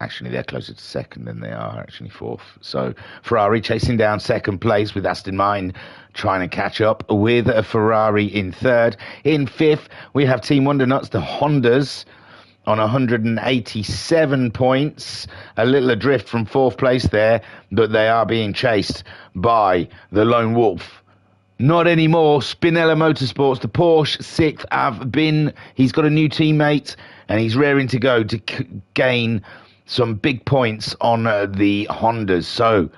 Actually, they're closer to second than they are actually fourth. So Ferrari chasing down second place with Aston Martin trying to catch up with a Ferrari in third. In fifth, we have Team Wondernuts, the Hondas, on 187 points. A little adrift from fourth place there, but they are being chased by the Lone Wolf. Not anymore. Spinella Motorsports, the Porsche, sixth. He's got a new teammate, and he's raring to go to gain some big points on the Hondas. So,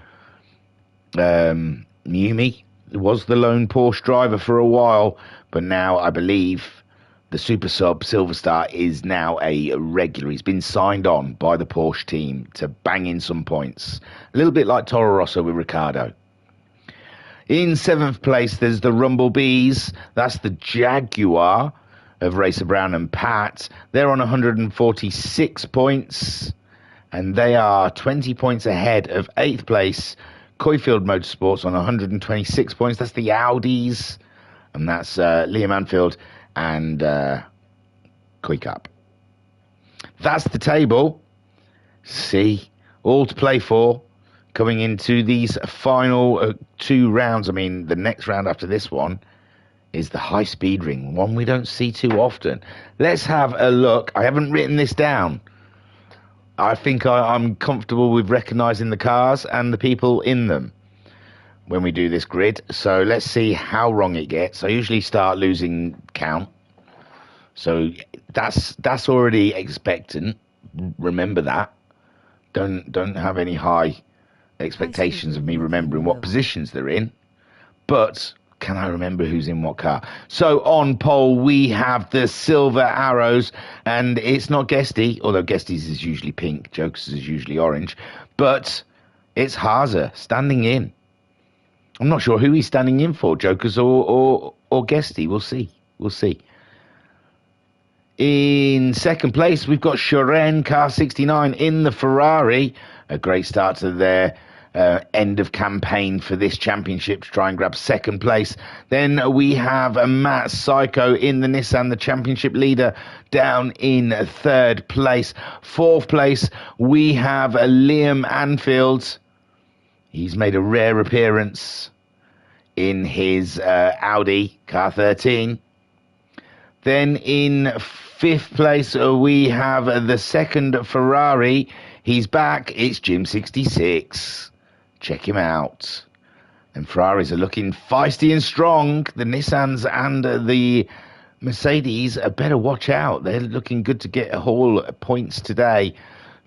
Yumi was the lone Porsche driver for a while, but now I believe the Super Sub Silverstar is now a regular. He's been signed on by the Porsche team to bang in some points. A little bit like Toro Rosso with Ricciardo. In seventh place, there's the Rumblebees. That's the Jaguar of Racer Brown and Pat. They're on 146 points, and they are 20 points ahead of eighth place, Coyfield Motorsports, on 126 points. That's the Audis, and that's Liam Anfield and Kuykap. That's the table. See, all to play for coming into these final two rounds. I mean, the next round after this one is the high-speed ring, one we don't see too often. Let's have a look. I haven't written this down. I think I'm comfortable with recognising the cars and the people in them when we do this grid. So let's see how wrong it gets. I usually start losing count. So that's already expectant. Remember that. Don't have any high expectations of me remembering what positions they're in. But can I remember who's in what car? So on pole, we have the Silver Arrows, and it's not Guesty, although Guesty's is usually pink, Jokers is usually orange, but it's Haza standing in. I'm not sure who he's standing in for, Jokers or Guesty. We'll see. We'll see. In second place, we've got Sharon, car 69, in the Ferrari. A great start to their end of campaign for this championship to try and grab second place. Then we have Matt Psycho in the Nissan, the championship leader, down in third place. Fourth place, we have Liam Anfield. He's made a rare appearance in his Audi car 13. Then in fifth place, we have the second Ferrari. He's back. It's Jim 66. Check him out. And Ferraris are looking feisty and strong. The Nissans and the Mercedes better watch out. They're looking good to get a haul of points today.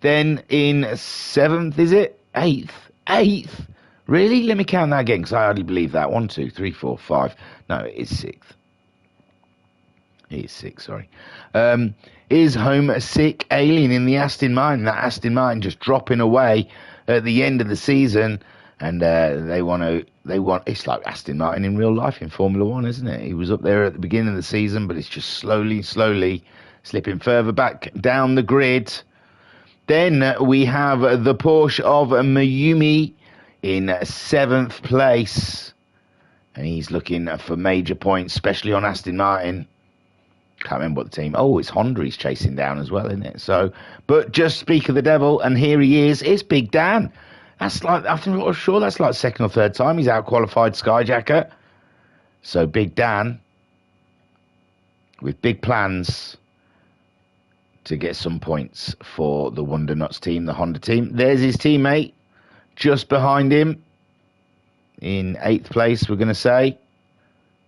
Then in seventh, is it? Eighth. Really? Let me count that again, because I hardly believe that. 1, 2, 3, 4, 5. No, it's sixth. It is six, sorry. Is Homesick Alien in the Aston Martin. That Aston Martin just dropping away at the end of the season, and they want. It's like Aston Martin in real life in Formula One, isn't it? He was up there at the beginning of the season, but it's just slowly slipping further back down the grid. Then we have the Porsche of Mayumi in seventh place, and he's looking for major points, especially on Aston Martin. Can't remember what the team. Oh, it's Honda he's chasing down as well, isn't it? So, but just speak of the devil, and here he is. It's Big Dan. That's like, I'm sure that's like second or third time he's out-qualified Skyjacker. So Big Dan, with big plans to get some points for the Wonder Nuts team, the Honda team. There's his teammate just behind him in eighth place, we're going to say.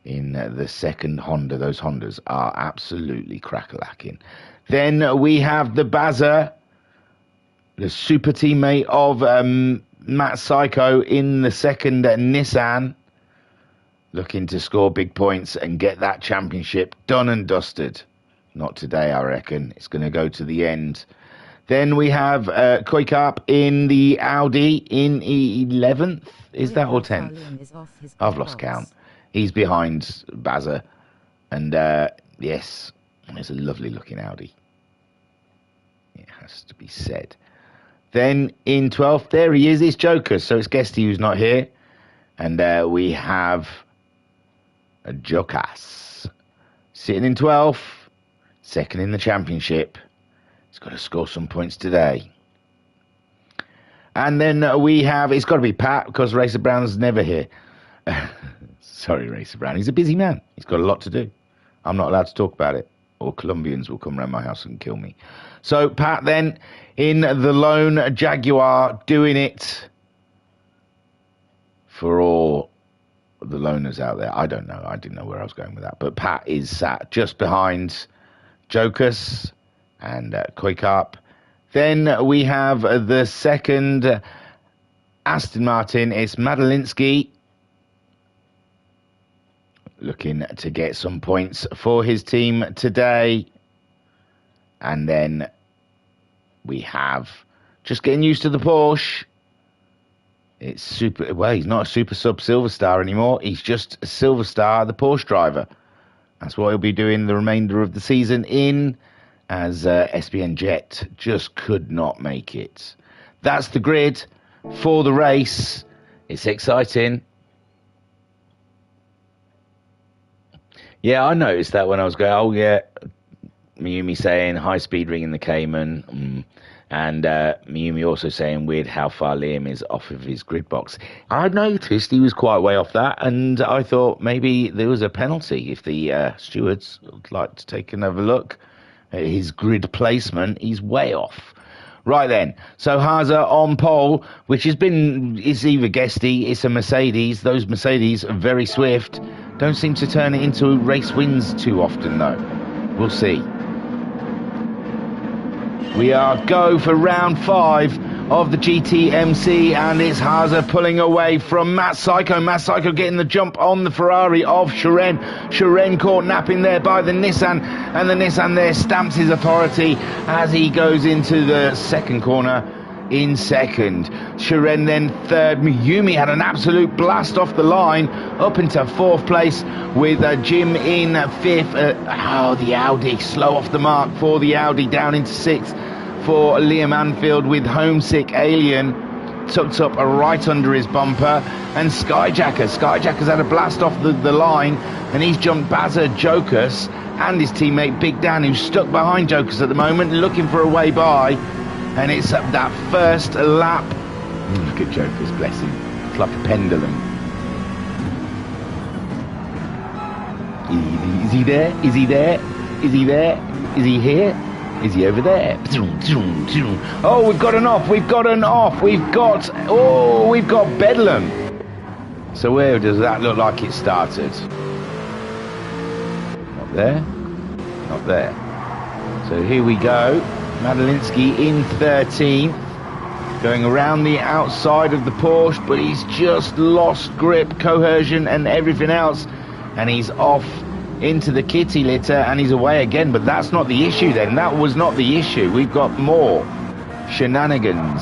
In the second Honda. Those Hondas are absolutely crack-a-lacking. Then we have the Bazza, the super teammate of Matt Psycho in the second Nissan, looking to score big points and get that championship done and dusted. Not today, I reckon. It's going to go to the end. Then we have Kuykap in the Audi in 11th. Is that or 10th? I've lost count. He's behind Bazza, and yes, it's a lovely looking Audi. It has to be said. Then in 12th, there he is, it's Joker, so it's Guesty who's not here. And we have a Jokas sitting in 12th, second in the championship. He's got to score some points today. And then we have, it's got to be Pat, because Racer Brown's never here. Sorry, Racer Brown. He's a busy man. He's got a lot to do. I'm not allowed to talk about it, or Colombians will come around my house and kill me. So Pat then in the lone Jaguar, doing it for all the loners out there. I don't know. I didn't know where I was going with that. But Pat is sat just behind Jokus and Koikap. Then we have the second Aston Martin. It's Madalinsky, looking to get some points for his team today. And then we have, just getting used to the Porsche, it's super, well, he's not a Super Sub Silver Star anymore. He's just a Silver Star, the Porsche driver. That's what he'll be doing the remainder of the season in, as SBN Jet just could not make it. That's the grid for the race. It's exciting. Yeah, I noticed that when I was going, oh yeah, Miyumi saying high speed ring in the Cayman, and Miyumi also saying weird how far Liam is off of his grid box. I noticed he was quite way off that, and I thought maybe there was a penalty. If the stewards would like to take another look at his grid placement, he's way off. Right then, so Haza on pole, which has been, it's either guesty, it's a Mercedes. Those Mercedes are very swift. Don't seem to turn it into race wins too often, though. We'll see. We are go for round 5 of the GTMC, and it's Haza pulling away from Matt Psycho. Matt Psycho getting the jump on the Ferrari of Shiren. Shiren caught napping there by the Nissan, and the Nissan there stamps his authority as he goes into the second corner in second. Shiren then third. Miyumi had an absolute blast off the line up into 4th place, with Jim in 5th. The Audi slow off the mark for the Audi, down into 6th for Liam Anfield, with Homesick Alien tucked up right under his bumper, and Skyjacker's had a blast off the line, and he's jumped Bazza, Jokus and his teammate Big Dan, who's stuck behind Jokus at the moment, looking for a way by. And it's that first lap. Look at Jokus, bless him. It's like a pendulum. Is he there? Is he there? Is he there? Is he here? Is he over there? Oh, we've got an off. We've got Bedlam. So where does that look like it started? Not there. Not there. So here we go. Madalinsky in 13th, going around the outside of the Porsche, but he's just lost grip, cohesion and everything else, and he's off into the kitty litter, and he's away again. But that's not the issue then. That was not the issue. We've got more shenanigans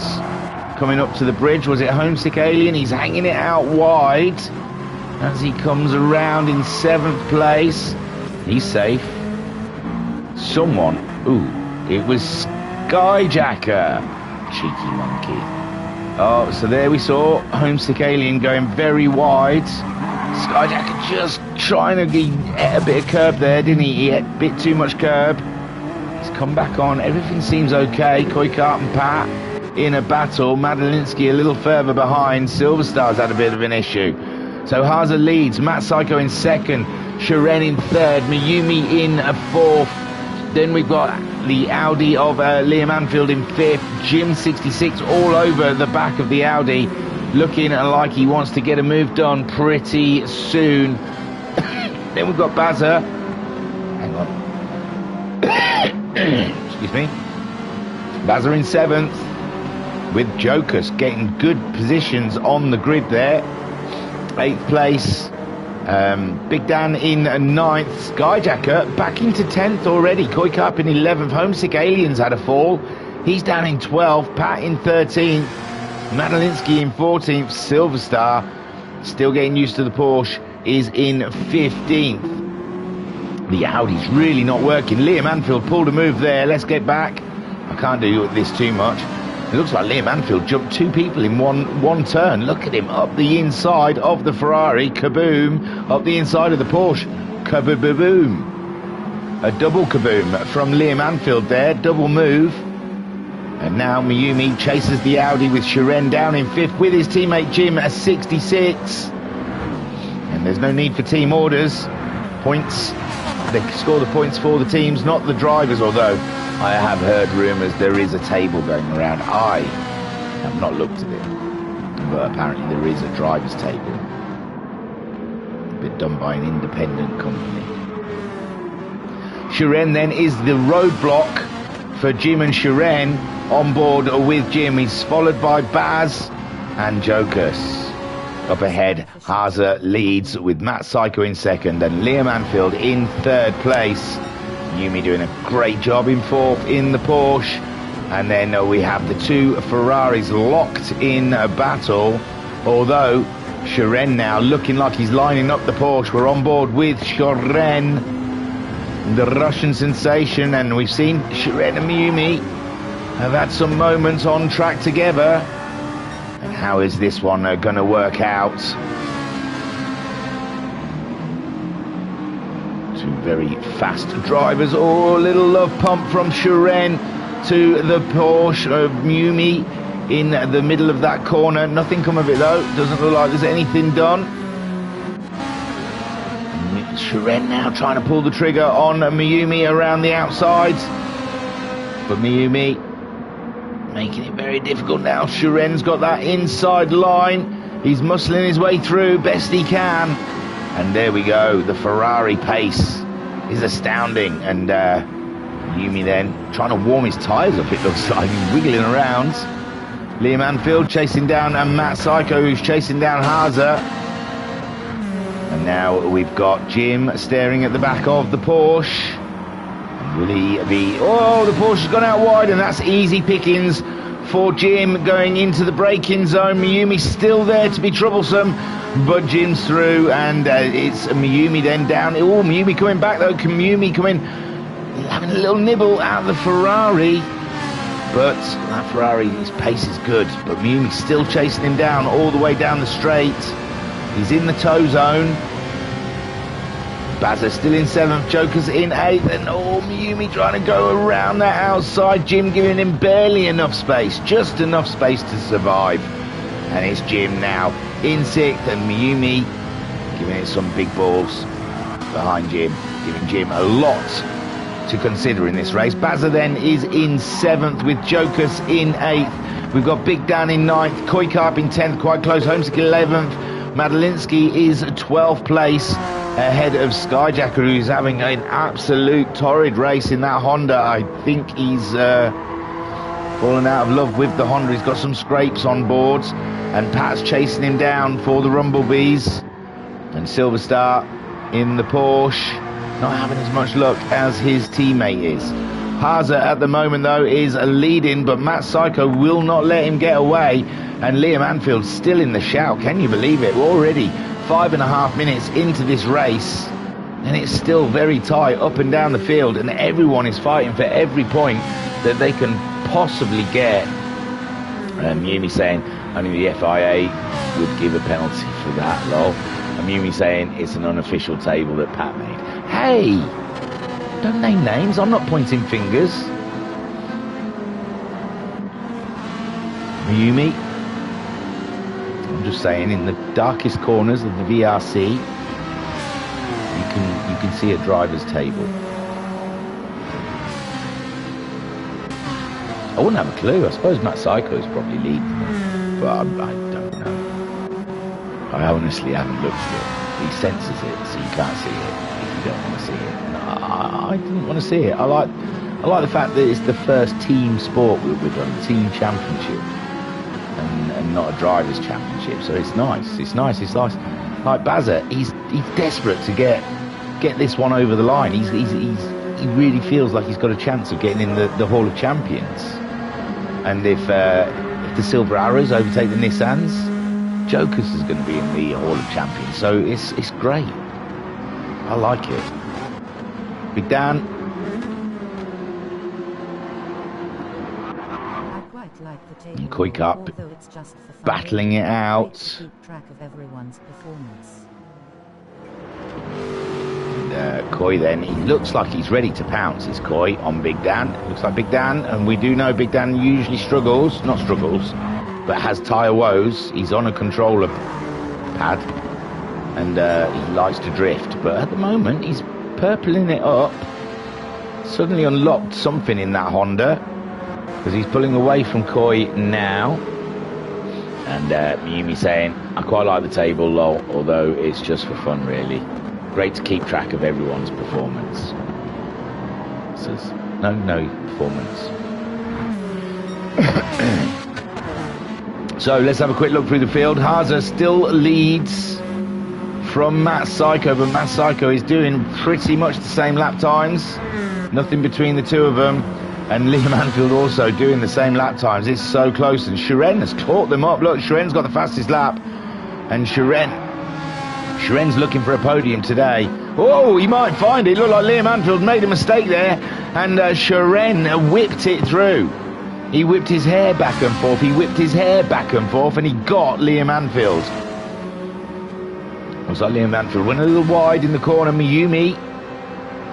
coming up to the bridge. Was it Homesick Alien? He's hanging it out wide as he comes around in 7th place. He's safe. Someone, it was Skyjacker. Cheeky monkey. Oh, so there we saw Homesick Alien going very wide. Skyjacker just trying to get a bit of curb there, didn't he? He had a bit too much curb. He's come back on. Everything seems okay. Koikart and Pat in a battle. Madalinsky a little further behind. Silver Star's had a bit of an issue. So Haza leads. Matt Psycho in 2nd. Shiren in 3rd. Miyumi in 4th. Then we've got the Audi of Liam Anfield in 5th. Jim 66 all over the back of the Audi, looking like he wants to get a move done pretty soon. Then we've got Bazza. Hang on. Excuse me. Bazza in 7th, with Jokus getting good positions on the grid there. 8th place. Big Dan in 9th. Skyjacker back into 10th already. Koikap in 11th. Homesick Aliens had a fall. He's down in 12th. Pat in 13th. Madalinsky in 14th. Silver Star, still getting used to the Porsche, is in 15th. The Audi's really not working. Liam Anfield pulled a move there. Let's get back. I can't do this too much. It looks like Liam Anfield jumped 2 people in one turn. Look at him up the inside of the Ferrari. Kaboom. Up the inside of the Porsche. Kaboom. A double kaboom from Liam Anfield there. Double move. And now Mayumi chases the Audi with Shiren down in 5th with his teammate Jim at 66. And there's no need for team orders. Points, they score the points for the teams, not the drivers, although I have heard rumours there is a table going around. I have not looked at it, but apparently there is a driver's table. A bit done by an independent company. Shiren then is the roadblock for Jim and Shiren on board with Jim. He's followed by Baz and Jokus. Up ahead, Haza leads with Matt Psycho in 2nd and Liam Anfield in 3rd place. Yumi doing a great job in 4th in the Porsche. And then we have the 2 Ferraris locked in a battle, although Shiren now looking like he's lining up the Porsche. We're on board with Shiren, the Russian sensation, and we've seen Shiren and Mayumi have had some moments on track together. And how is this one going to work out? Two very fast drivers. Oh, a little love pump from Shiren to the Porsche of Mayumi in the middle of that corner. Nothing come of it though. Doesn't look like there's anything done. Shiren now trying to pull the trigger on Mayumi around the outside. But Mayumi making it very difficult now. Shiren's got that inside line. He's muscling his way through best he can. And there we go. The Ferrari pace is astounding. And Mayumi then trying to warm his tyres up, it looks like. He's wiggling around. Liam Anfield chasing down and Matt Psycho, who's chasing down Haza. And now we've got Jim staring at the back of the Porsche. Will he be... Oh, the Porsche's gone out wide, and that's easy pickings for Jim going into the braking zone. Mayumi's still there to be troublesome, but Jim's through, and it's Mayumi then down. Oh, Mayumi coming back, though. Can Mayumi come in? Having a little nibble out of the Ferrari, but that Ferrari's pace is good. But Mayumi's still chasing him down all the way down the straight. He's in the tow zone. Bazza still in 7th, Joker's in 8th, and oh, Mayumi trying to go around that outside. Jim giving him barely enough space, just enough space to survive. And it's Jim now in 6th, and Mayumi giving it some big balls behind Jim, giving Jim a lot to consider in this race. Bazza then is in 7th with Jokus in 8th. We've got Big Dan in 9th, Koikarp in 10th, quite close, Homesick 11th. Madalinsky is 12th place ahead of Skyjacker, who's having an absolute torrid race in that Honda. I think he's fallen out of love with the Honda. He's got some scrapes on board, and Pat's chasing him down for the Rumblebees. And Silverstar in the Porsche, not having as much luck as his teammate is. Haza at the moment though is leading, but Matt Psycho will not let him get away, and Liam Anfield still in the shout. Can you believe it? We're already 5.5 minutes into this race, and it's still very tight up and down the field, and everyone is fighting for every point that they can possibly get. Mayumi saying only the FIA would give a penalty for that, lol. And Mayumi saying it's an unofficial table that Pat made. Hey, don't name names, I'm not pointing fingers. Mayumi, I'm just saying, in the darkest corners of the VRC, you can see a driver's table. I wouldn't have a clue. I suppose Matt Psycho is probably leading, but I don't know. I honestly haven't looked at it. He censors it, so you can't see it if you don't want to see it. And I didn't want to see it. I like the fact that it's the first team sport we've done, the team championship, and not a drivers' championship. So it's nice. It's nice. It's nice. Like Bazza, he's desperate to get this one over the line. He really feels like he's got a chance of getting in the Hall of Champions. And if the Silver Arrows overtake the Nissans, Jokus is going to be in the Hall of Champions. So it's great. I like it. Big Dan. And Quick Up battling it out. Coy then, he looks like he's ready to pounce, is Coy, on Big Dan. Looks like Big Dan, and we do know Big Dan usually not struggles, but has tyre woes. He's on a controller pad, and he likes to drift. But at the moment, he's purpling it up. Suddenly unlocked something in that Honda, because he's pulling away from Coy now. And Miyumi saying, I quite like the table, lol, although it's just for fun, really. Great to keep track of everyone's performance. Says, no performance. So let's have a quick look through the field. Haza still leads from Matt Psycho, but Matt Psycho is doing pretty much the same lap times. Nothing between the two of them. And Liam Anfield also doing the same lap times. It's so close, and Shiren has caught them up. Look, Shiren's got the fastest lap, and Shiren's looking for a podium today. Oh, he might find it. Looked like Liam Anfield made a mistake there, and Shiren whipped it through. He whipped his hair back and forth. And he got Liam Anfield. Looks like Liam Anfield went a little wide in the corner. Miyumi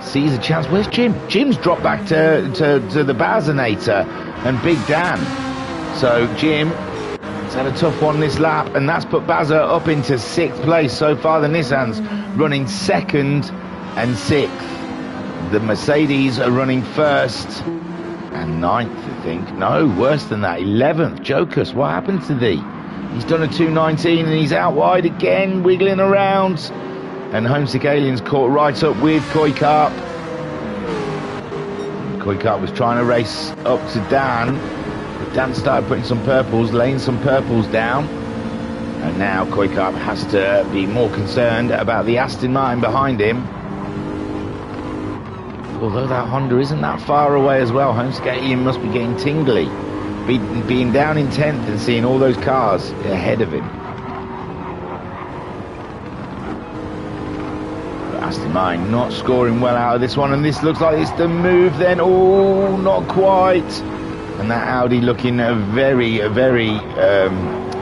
sees a chance. Where's Jim? Jim's dropped back to the Bazinator and Big Dan. So Jim has had a tough one this lap, and that's put Bazza up into 6th place. So far the Nissan's running 2nd and 6th. The Mercedes are running 1st and 9th, I think. No, worse than that, 11th. Jokus, what happened to thee? He's done a 2:19 and he's out wide again, wiggling around. And Homesick Alien's caught right up with Koi Carp. Koi Carp was trying to race up to Dan. But Dan started putting some purples, laying some purples down. And now Koi Carp has to be more concerned about the Aston Martin behind him. Although that Honda isn't that far away as well. Homesick Alien must be getting tingly. Being down in 10th and seeing all those cars ahead of him. Aston Martin not scoring well out of this one, and this looks like it's the move then. Oh, not quite. And that Audi looking very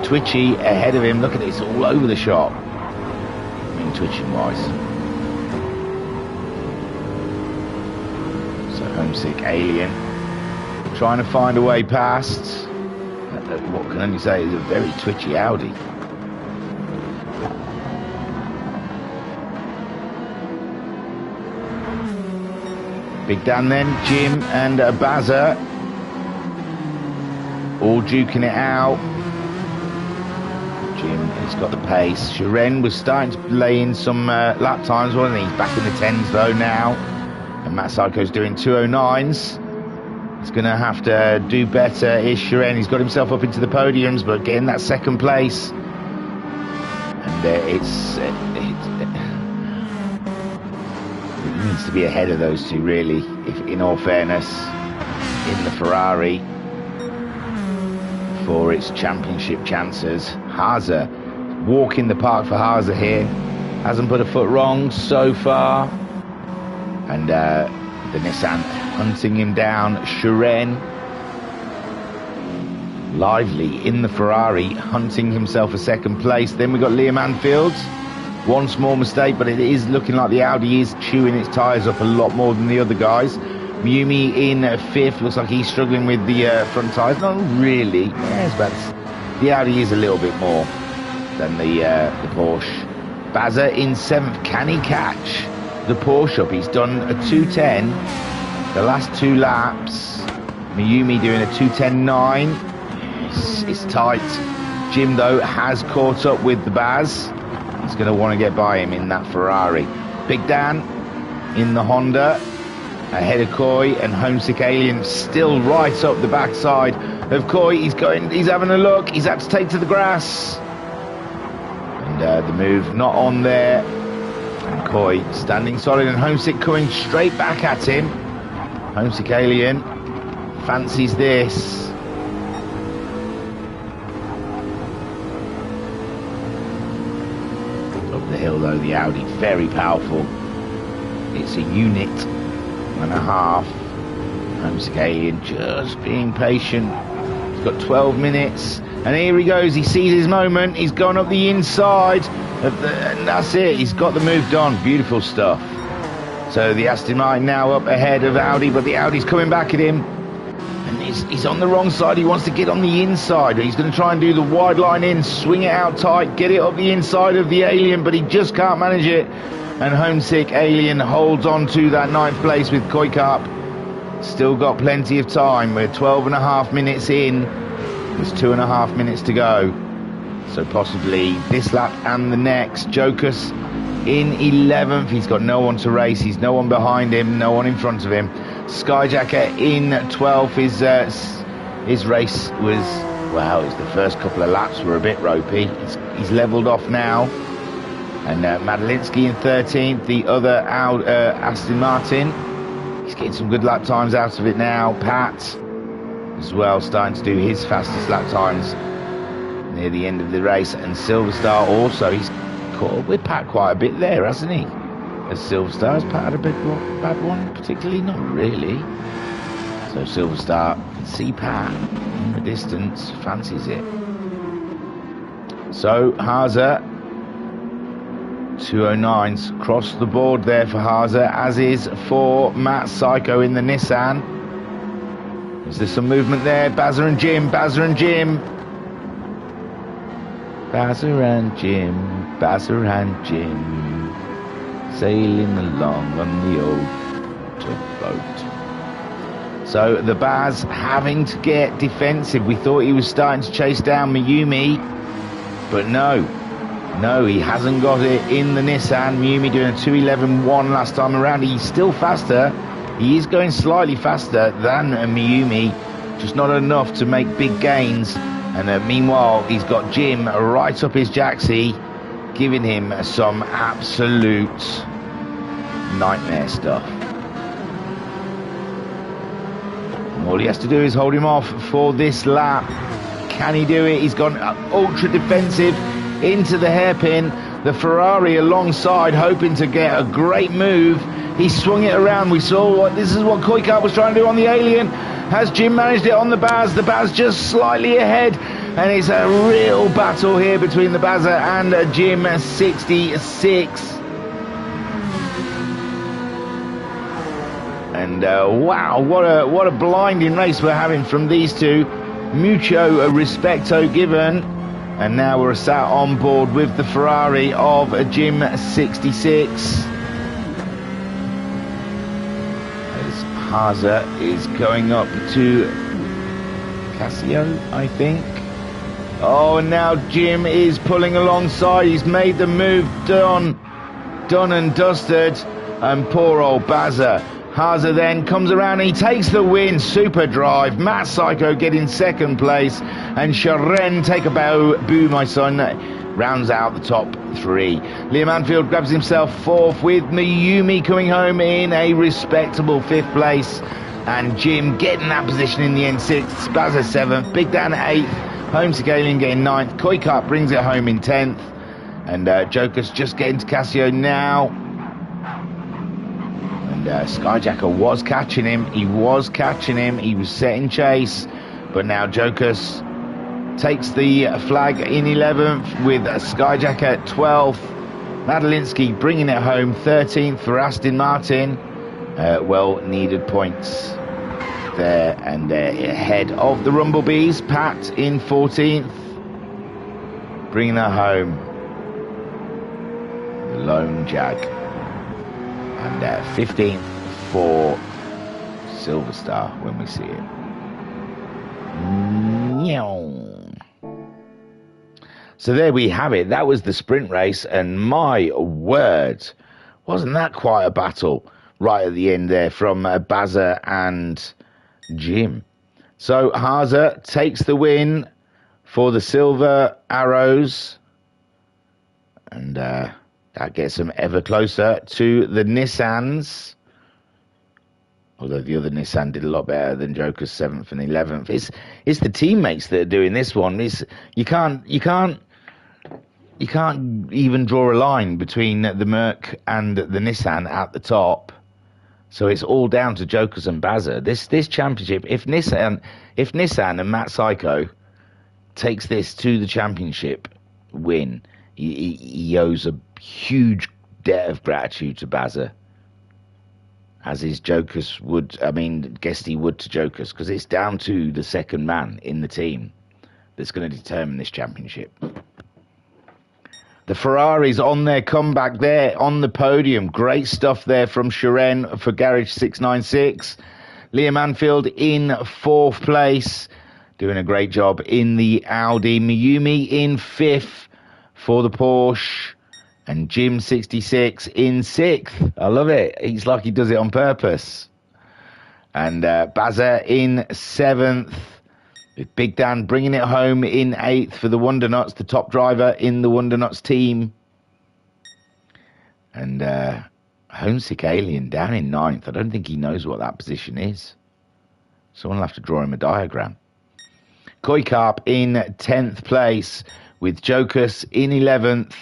twitchy ahead of him. Look at this, all over the shop. I mean, twitching wise. So Homesick Alien trying to find a way past what can only say is a very twitchy Audi. Big Dan then, Jim and Bazza all duking it out. Jim has got the pace. Shiren was starting to lay in some lap times, wasn't he? He's back in the 10s though now. And Matt Psycho's doing 2:09s. He's going to have to do better. Is Shiren. He's got himself up into the podiums, but getting that 2nd place. And it needs to be ahead of those two, really, if in all fairness, in the Ferrari for its championship chances. Haza, walk in the park for Haza here. Hasn't put a foot wrong so far. And the Nissan hunting him down. Shiren, lively in the Ferrari, hunting himself a 2nd place. Then we've got Liam Anfield. One small mistake, but it is looking like the Audi is chewing its tyres up a lot more than the other guys. Miyumi in 5th. Looks like he's struggling with the front tyres. Not really. Yes, but the Audi is a little bit more than the Porsche. Bazza in 7th. Can he catch the Porsche up? He's done a 2:10 the last 2 laps. Miyumi doing a 2:10.9. It's tight. Jim, though, has caught up with the Baz. He's going to want to get by him in that Ferrari. Big Dan in the Honda ahead of Coy, and Homesick Alien still right up the backside of Coy. He's having a look. He's had to take to the grass. And the move not on there. And Coy standing solid, and Homesick coming straight back at him. Homesick Alien fancies this. Up the hill though, the Audi very powerful. It's a unit and a half. Homesick Alien just being patient. He's got 12 minutes, and here he goes. He sees his moment. He's gone up the inside of the, and that's it. He's got the move done. Beautiful stuff. So the Aston Martin now up ahead of Audi, but the Audi's coming back at him. And he's on the wrong side. He wants to get on the inside. He's going to try and do the wide line in, swing it out tight, get it up the inside of the Alien, but he just can't manage it. And homesick Alien holds on to that 9th place with Koikap. Still got plenty of time. We're 12.5 minutes in. There's 2.5 minutes to go. So possibly this lap and the next. Jokus in 11th. He's got no one to race. He's no one behind him, no one in front of him. Skyjacker in 12th. His race was, wow, the first couple of laps were a bit ropey. He's levelled off now. And Madalinsky in 13th, the other Aston Martin. He's getting some good lap times out of it now. Pat as well, starting to do his fastest lap times near the end of the race. And Silverstar also, he's caught up with Pat quite a bit there, hasn't he? As Silverstar, has Pat had a bad one particularly? Not really. So Silverstar can see Pat in the distance, fancies it. So Haase, 209s across the board there for Haase, as is for Matt Psycho in the Nissan. Is there some movement there? Bazza and Jim, Bazza and Jim. Bazza and Jim, Bazza and Jim, sailing along on the old tugboat. So the Baz having to get defensive. We thought he was starting to chase down Mayumi, but no, he hasn't got it in the Nissan. Mayumi doing a 2:11.1 last time around. He's still faster. He is going slightly faster than Mayumi, just not enough to make big gains. And meanwhile, he's got Jim right up his jacksie, giving him some absolute nightmare stuff. And all he has to do is hold him off for this lap. Can he do it? He's gone ultra defensive into the hairpin. The Ferrari alongside, hoping to get a great move. He swung it around. We saw this is what Koikap was trying to do on the Alien. Has Jim managed it on the Baz? The Baz just slightly ahead. And it's a real battle here between the Bazza and Jim 66. And wow, what a blinding race we're having from these two. Mucho respecto given. And now we're sat on board with the Ferrari of Jim 66. As Haase is going up to Casio, I think. Oh, and now Jim is pulling alongside. He's made the move done and dusted. And poor old Bazza. Haase then comes around and he takes the win. Super drive. Matt Psycho getting second place. And Sharen, take a bow. Boo, my son. Rounds out the top three. Liam Anfield grabs himself fourth, with Mayumi coming home in a respectable fifth place. And Jim getting that position in the end, sixth. Bazza seventh. Big Dan eighth. Homesick Alien getting ninth. Koikap brings it home in 10th. And Joker's just getting to Casio now. And Skyjacker was catching him. He was setting chase. But now Joker's takes the flag in 11th, with Skyjacker at 12th. Madalinsky bringing it home 13th for Aston Martin. Well needed points there, and ahead of the Rumblebees. Pat in 14th, bringing her home. The Lone Jag. And 15th for Silverstar when we see it. So there we have it. That was the sprint race, and my word, wasn't that quite a battle right at the end there from Bazza and Jim. So Haase takes the win for the Silver Arrows, and that gets them ever closer to the Nissans. Although the other Nissan did a lot better than Joker's 7th and 11th. It's the teammates that are doing this one. You can't even draw a line between the Merc and the Nissan at the top. So it's all down to Jokers and Bazza. This championship, if Nissan and Matt Psycho takes this to the championship win, he owes a huge debt of gratitude to Bazza. as is Jokus would. I mean, Guesty would to Jokus, because it's down to the second man in the team that's going to determine this championship. The Ferraris on their comeback there on the podium. Great stuff there from Shiren for Garage 696. Liam Anfield in 4th place, doing a great job in the Audi. Miyumi in 5th for the Porsche. And Jim 66 in 6th. I love it. He's like he does it on purpose. And Bazza in 7th. With Big Dan bringing it home in 8th for the Wonder Nuts, the top driver in the Wonder Nuts team. And Homesick Alien down in 9th. I don't think he knows what that position is. Someone will have to draw him a diagram. Koi Carp in 10th place with Jokus in 11th.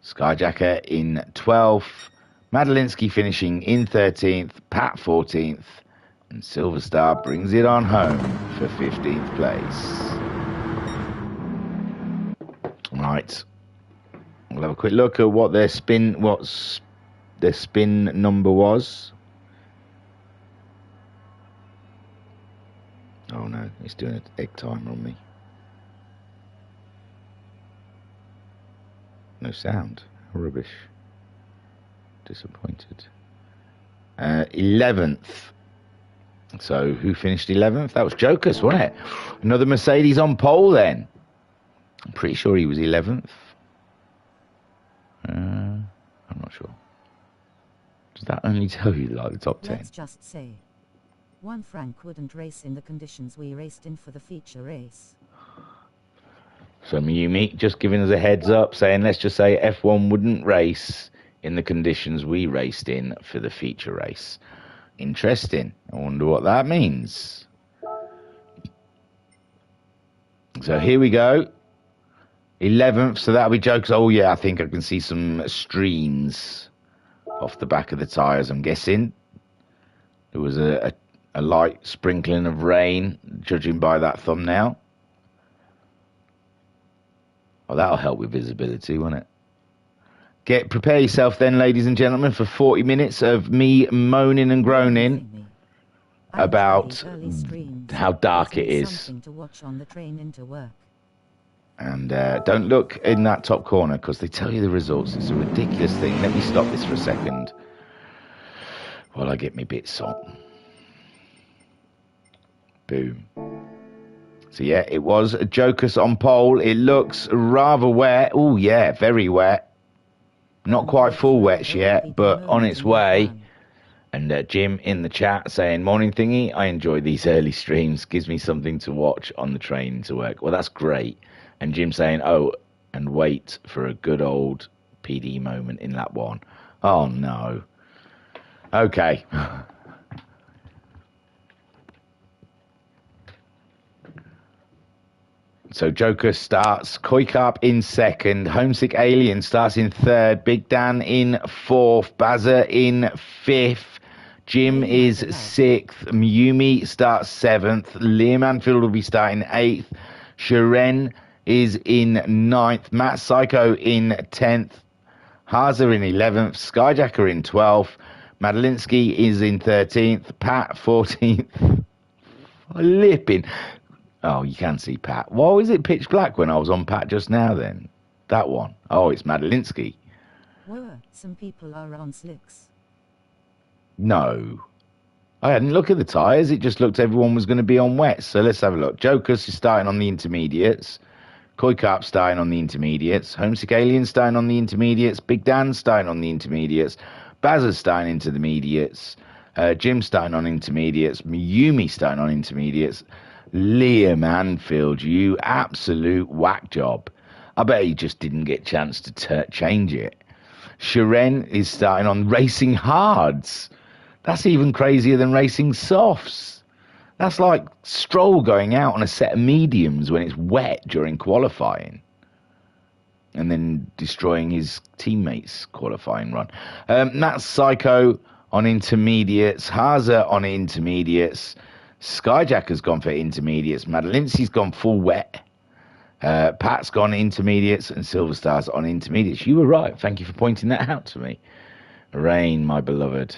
Skyjacker in 12th. Madalinsky finishing in 13th. Pat 14th. And Silver Star brings it on home for 15th place. Right. We'll have a quick look at what their spin number was. Oh no, it's doing an egg timer on me. No sound. Rubbish. Disappointed. 11th. So who finished 11th? That was Jokus, wasn't it? Another Mercedes on pole then. I'm pretty sure he was 11th. I'm not sure. Does that only tell you like the top 10? Let's just say, one Frank wouldn't race in the conditions we raced in for the feature race. So Miyumi just giving us a heads up, saying let's just say F1 wouldn't race in the conditions we raced in for the feature race. Interesting. I wonder what that means. So here we go. 11th, so that'll be Jokes. Oh yeah, I think I can see some streams off the back of the tyres, I'm guessing. There was a light sprinkling of rain, judging by that thumbnail. Oh, that'll help with visibility, won't it? Prepare yourself then, ladies and gentlemen, for 40 minutes of me moaning and groaning about how dark it is. And don't look in that top corner, because they tell you the results. It's a ridiculous thing. Let me stop this for a second while I get my bits on. Boom. So yeah, it was a Jokus on pole. It looks rather wet. Oh yeah, very wet. Not quite full wet yet, but on its way. And Jim in the chat saying, morning thingy, I enjoy these early streams. Gives me something to watch on the train to work. Well, that's great. And Jim saying, oh, and wait for a good old PD moment in lap 1. Oh, no. Okay. So Joker starts, Koi Carp in 2nd, Homesick Alien starts in 3rd, Big Dan in 4th, Bazza in 5th, Jim is 6th, Miyumi starts 7th, Liam Anfield will be starting 8th, Shiren is in 9th, Matt Psycho in 10th, Haza in 11th, Skyjacker in 12th, Madalinsky is in 13th, Pat 14th, flipping. Oh, you can see Pat. Why was it pitch black when I was on Pat just now then? That one. Oh, it's Madalinsky. Whoa, some people are on slicks. No. I hadn't looked at the tyres. It just looked everyone was going to be on wet. So let's have a look. Jokus is starting on the intermediates. Koi Carp starting on the intermediates. Homesick Alien starting on the intermediates. Big Dan starting on the intermediates. Bazza's starting into the intermediates. Jim starting on intermediates. Miyumi starting on intermediates. Liam Anfield, you absolute whack job. I bet he just didn't get a chance to change it. Shiren is starting on racing hards. That's even crazier than racing softs. That's like Stroll going out on a set of mediums when it's wet during qualifying and then destroying his teammates' qualifying run. That's Psycho on intermediates. Haza on intermediates. Skyjacker's gone for intermediates. Madalinsky's gone full wet. Pat's gone intermediates, and Silver Star's on intermediates. You were right. Thank you for pointing that out to me. Rain, my beloved,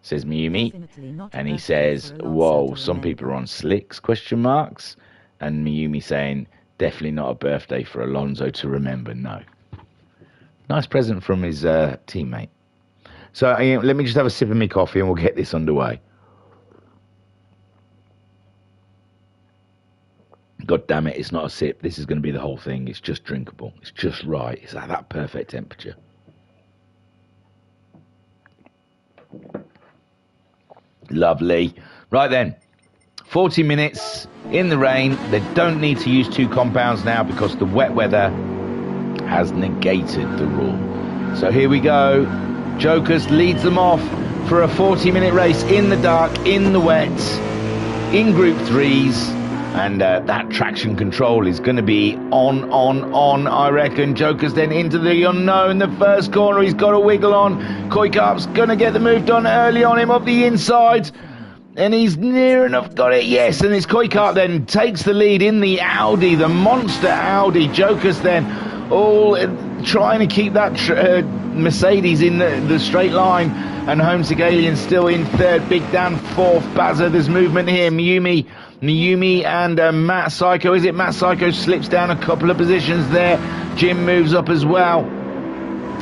says Miyumi. Definitely not a And he birthday says, for Alonso whoa, to some people are remember. on slicks, question marks. And Miyumi saying, definitely not a birthday for Alonso to remember, no. Nice present from his teammate. So let me just have a sip of my coffee and we'll get this underway. God damn it, it's not a sip. This is going to be the whole thing. It's just drinkable. It's just right. It's at that perfect temperature. Lovely. Right then, 40 minutes in the rain. They don't need to use 2 compounds now because the wet weather has negated the rule. So here we go. Jokers leads them off for a 40-minute race in the dark, in the wet, in Group 3s. And that traction control is going to be on, I reckon. Joker's then into the unknown. The first corner, he's got a wiggle on. Koikarp's going to get the move done early on him up the inside. And he's near enough got it, yes. And it's Koikarp then takes the lead in the Audi, the monster Audi. Joker's then all trying to keep that Mercedes in the straight line. And Homesick Alien still in third. Big Dan fourth. Bazza, there's movement here. Miyumi and Matt Psycho. Is it Matt Psycho slips down a couple of positions there? Jim moves up as well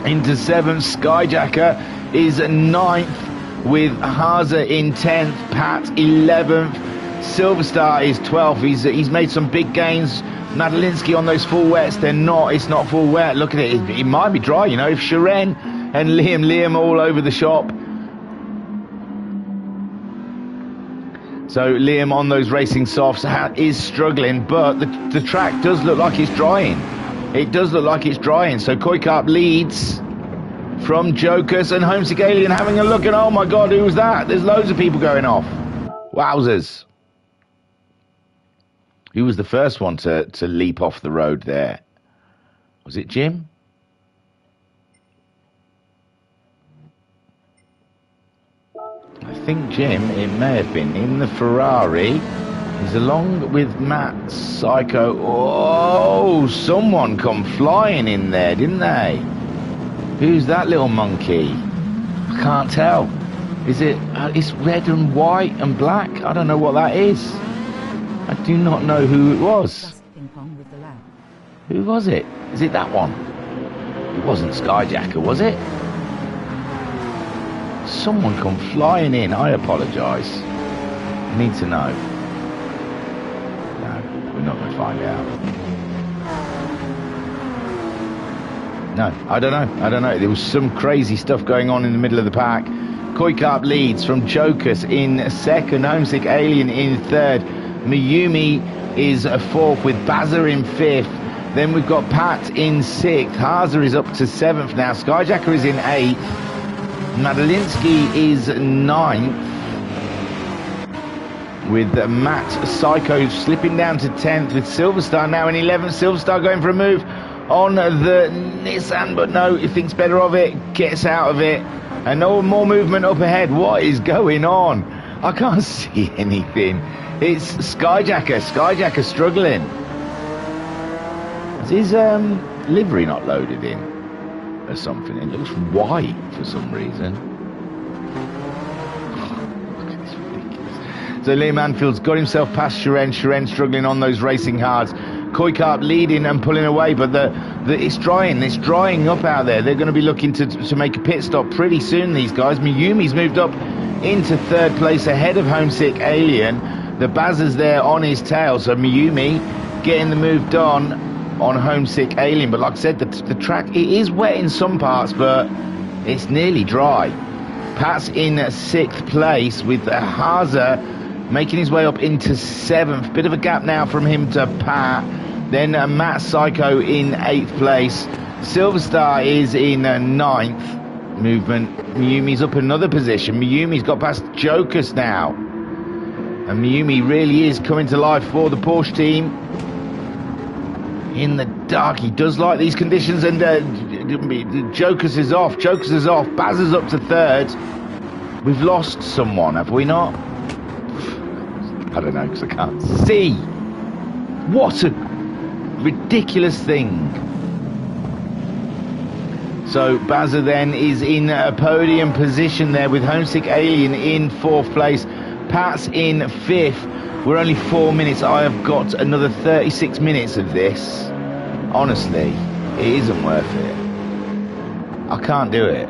into 7th. Skyjacker is 9th with Haza in 10th. Pat 11th. Silverstar is 12th. He's made some big gains. Madalinsky on those full wets. They're not. It's not full wet. Look at it. It might be dry, you know. If Sharon and Liam all over the shop. So Liam on those racing softs is struggling, but the track does look like it's drying. It does look like it's drying. So Koikarp leads from Jokers and Homesick Alien having a look at, oh my God, who was that? There's loads of people going off. Wowzers. Who was the first one to leap off the road there? Was it Jim? I think Jim, it may have been, in the Ferrari. He's along with Matt Psycho. Oh, someone come flying in there, didn't they? Who's that little monkey? I can't tell. Is it, it's red and white and black? I don't know what that is. I do not know who it was. Who was it? Is it that one? It wasn't Skyjacker, was it? Someone come flying in. I apologise. I need to know. No, we're not going to find out. No, I don't know. There was some crazy stuff going on in the middle of the pack. Koikarp leads from Jokers in second. Homesick Alien in third. Miyumi is fourth with Bazza in fifth. Then we've got Pat in sixth. Haza is up to 7th now. Skyjacker is in 8th. Madalinsky is 9th. With Matt Psycho slipping down to 10th. With Silverstar now in 11th. Silverstar going for a move on the Nissan, but no, he thinks better of it. Gets out of it. And no more movement up ahead. What is going on? I can't see anything. It's Skyjacker. Skyjacker struggling. Is his livery not loaded in or something? It looks white for some reason. Look at this, ridiculous. So Liam Anfield's got himself past Sharon. Sharon struggling on those racing hards. Koikarp leading and pulling away, but it's drying up out there. They're going to be looking to make a pit stop pretty soon, these guys. Miyumi's moved up into third place ahead of Homesick Alien. The Bazza's there on his tail, so Miyumi getting the move done on Homesick Alien. But like I said, the track, it is wet in some parts, but it's nearly dry. Pat's in 6th place with Haza making his way up into 7th. Bit of a gap now from him to Pat. Then Matt Psycho in 8th place. Silverstar is in 9th. Movement. Miyumi's up another position. Miyumi's got past Jokers now. And Miyumi really is coming to life for the Porsche team. In the dark, he does like these conditions, and Jokers is off. Jokers is off. Baz is up to 3rd. We've lost someone, have we not? I don't know, because I can't see. What a ridiculous thing. So Bazza then is in a podium position there with Homesick Alien in 4th place. Pat's in 5th. We're only 4 minutes. I have got another 36 minutes of this. Honestly, it isn't worth it. I can't do it.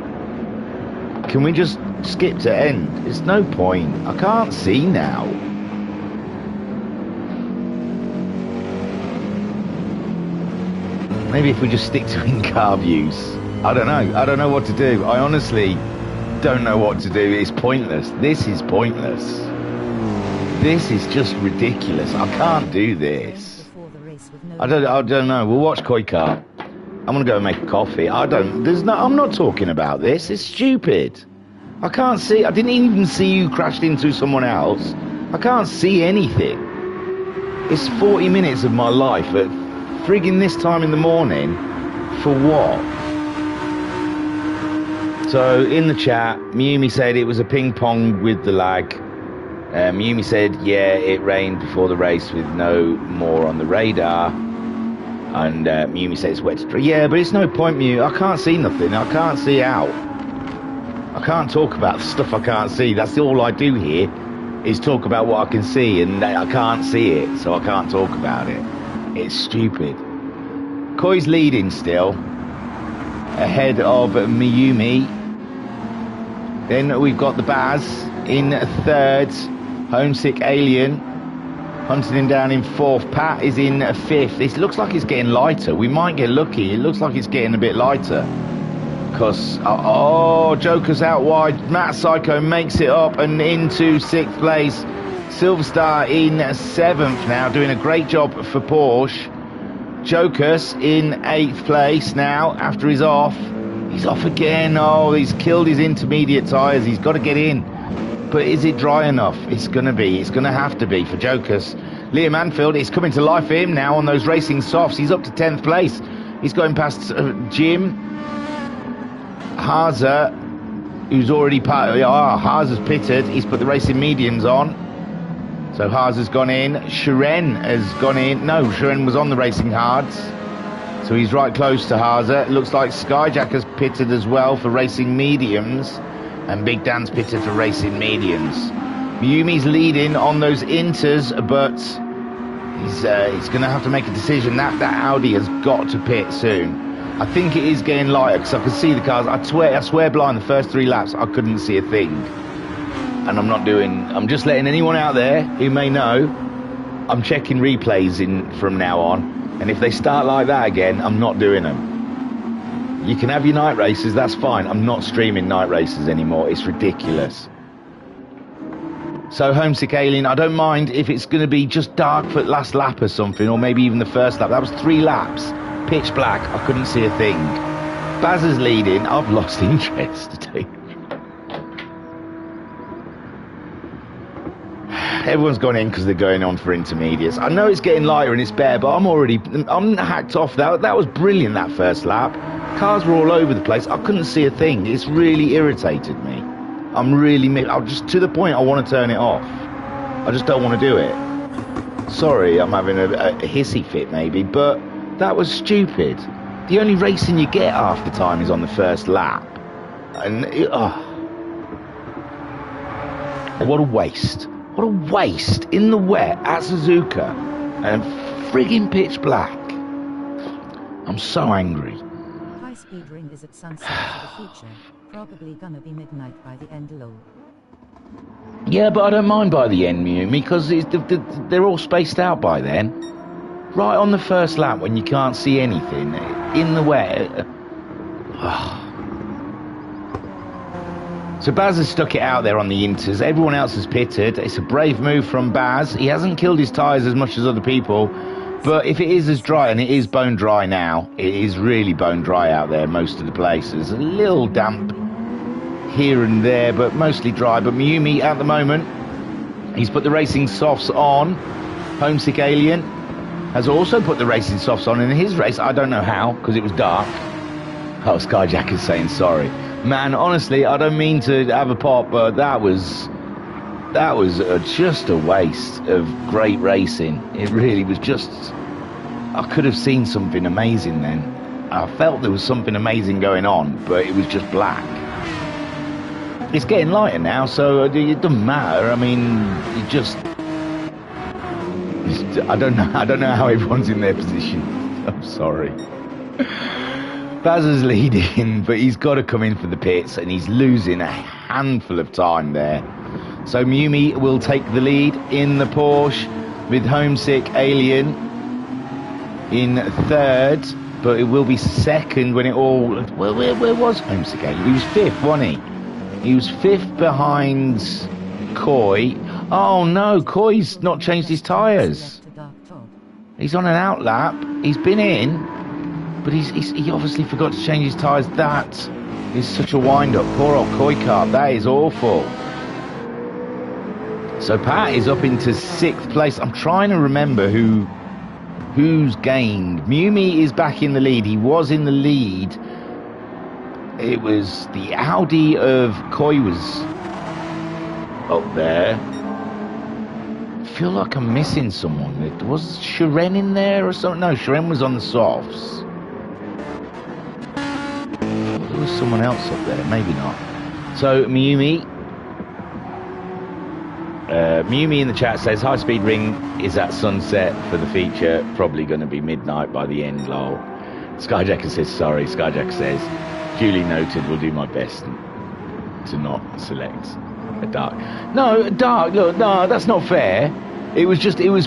Can we just skip to end? There's no point. I can't see now. Maybe if we just stick to in-car views. I don't know. I don't know what to do. I honestly don't know what to do. It's pointless. This is pointless. This is just ridiculous. I can't do this. I don't know. We'll watch Koi Car. I'm gonna go and make a coffee. I'm not talking about this. It's stupid. I can't see. I didn't even see you crashed into someone else. I can't see anything. It's 40 minutes of my life at frigging this time in the morning. For what? So in the chat, Miumi said it was a ping pong with the lag. Miumi said, yeah, it rained before the race with no more on the radar. And Miumi said it's wet to dry. Yeah, but it's no point, Mew. I can't see nothing. I can't see out. I can't talk about stuff I can't see. That's all I do here, is talk about what I can see, and I can't see it, so I can't talk about it. It's stupid. Koi's leading still, ahead of Miumi. Then we've got the Baz in 3rd. Homesick Alien hunting him down in 4th. Pat is in 5th. It looks like it's getting lighter. We might get lucky. It looks like it's getting a bit lighter. Because, Joker's out wide. Matt Psycho makes it up and into 6th place. Silverstar in 7th now, doing a great job for Porsche. Joker's in 8th place now after he's off. He's off again. Oh, he's killed his intermediate tyres. He's got to get in. But is it dry enough? It's going to be. It's going to have to be for Joker's. Liam Anfield is coming to life for him now on those racing softs. He's up to 10th place. He's going past Jim. Haza, who's already Haza's pitted. He's put the racing mediums on. So Haza's gone in. Shiren has gone in. No, Shiren was on the racing hards. So he's right close to Haza. It looks like Skyjack has pitted as well for racing mediums. And Big Dan's pitted for racing mediums. Miumi's leading on those inters, but he's going to have to make a decision. That Audi has got to pit soon. I think it is getting lighter because I can see the cars. I swear blind, the first 3 laps I couldn't see a thing. And I'm just letting anyone out there who may know, I'm checking replays from now on. And if they start like that again, I'm not doing them. You can have your night races, that's fine. I'm not streaming night races anymore. It's ridiculous. So Homesick Alien, I don't mind if it's going to be just dark for last lap or something, or maybe even the first lap. That was 3 laps. Pitch black. I couldn't see a thing. Baz is leading. I've lost interest. Everyone's gone in because they're going on for intermediates. I know it's getting lighter and it's better, but I'm hacked off. That was brilliant, that first lap. Cars were all over the place. I couldn't see a thing. It's really irritated me. I'm just to the point I want to turn it off. I just don't want to do it. Sorry, I'm having a hissy fit maybe, but that was stupid. The only racing you get half the time is on the first lap. And what a waste. What a waste in the wet at Suzuka and frigging pitch black. I'm so angry. High speed ring is at sunset for the feature. Probably gonna be midnight by the end low. Yeah, but I don't mind by the end, Mew, because they're all spaced out by then. Right on the first lap when you can't see anything in the wet. So Baz has stuck it out there on the inters. Everyone else has pitted. It's a brave move from Baz. He hasn't killed his tyres as much as other people. But if it is as dry, and it is bone dry now, it is really bone dry out there most of the places. A little damp here and there, but mostly dry. But Miumi at the moment, he's put the racing softs on. Homesick Alien has also put the racing softs on in his race. I don't know how, because it was dark. Oh, Skyjack is saying sorry. Man, honestly, I don't mean to have a pop, but that was just a waste of great racing. It really was just... I could have seen something amazing then. I felt there was something amazing going on, but it was just black. It's getting lighter now, so it doesn't matter. I mean, it just... I don't know how everyone's in their position. I'm sorry. Bazza's leading, but he's got to come in for the pits, and he's losing a handful of time there. So Mumi will take the lead in the Porsche with Homesick Alien in third, but it will be second when it all... Well, where was Homesick Alien? He was fifth, wasn't he? He was fifth behind Coy. Oh no, Coy's not changed his tyres. He's on an outlap. He's been in, but he obviously forgot to change his tyres. That is such a wind-up. Poor old Coy car. That is awful. So Pat is up into sixth place. I'm trying to remember who's gained. Mumi is back in the lead. He was in the lead. It was the Audi of Coy was up there. I feel like I'm missing someone. Was Shiren in there or something? No, Shiren was on the softs. There was someone else up there. Maybe not. So Mumi in the chat says high speed ring is at sunset for the feature. Probably going to be midnight by the end, lol. Skyjacker says sorry. Skyjacker says duly noted, will do my best to not select a dark. No, dark, look, no, that's not fair. It was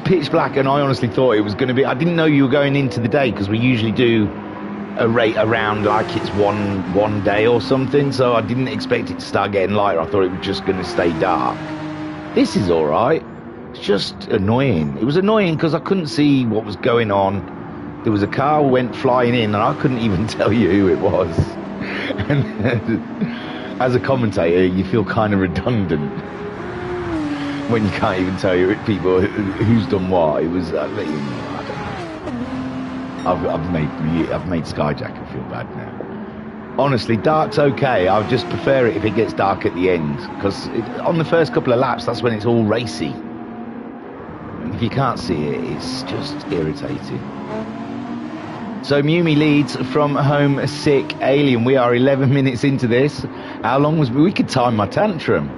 pitch black, and I honestly thought it was going to be... I didn't know you were going into the day, because we usually do a rate around like it's one day or something, so I didn't expect it to start getting lighter. I thought it was just going to stay dark. This is all right. It's just annoying. It was annoying because I couldn't see what was going on. There was a car went flying in, and I couldn't even tell you who it was. And as a commentator, you feel kind of redundant when you can't even tell you people who's done what. It was, I don't know. I've made Skyjacker feel bad now. Honestly, dark's okay. I would just prefer it if it gets dark at the end, because on the first couple of laps, that's when it's all racy. And if you can't see it, it's just irritating. So Mumi leads from Homesick Alien. We are 11 minutes into this. How long was we could time my tantrum?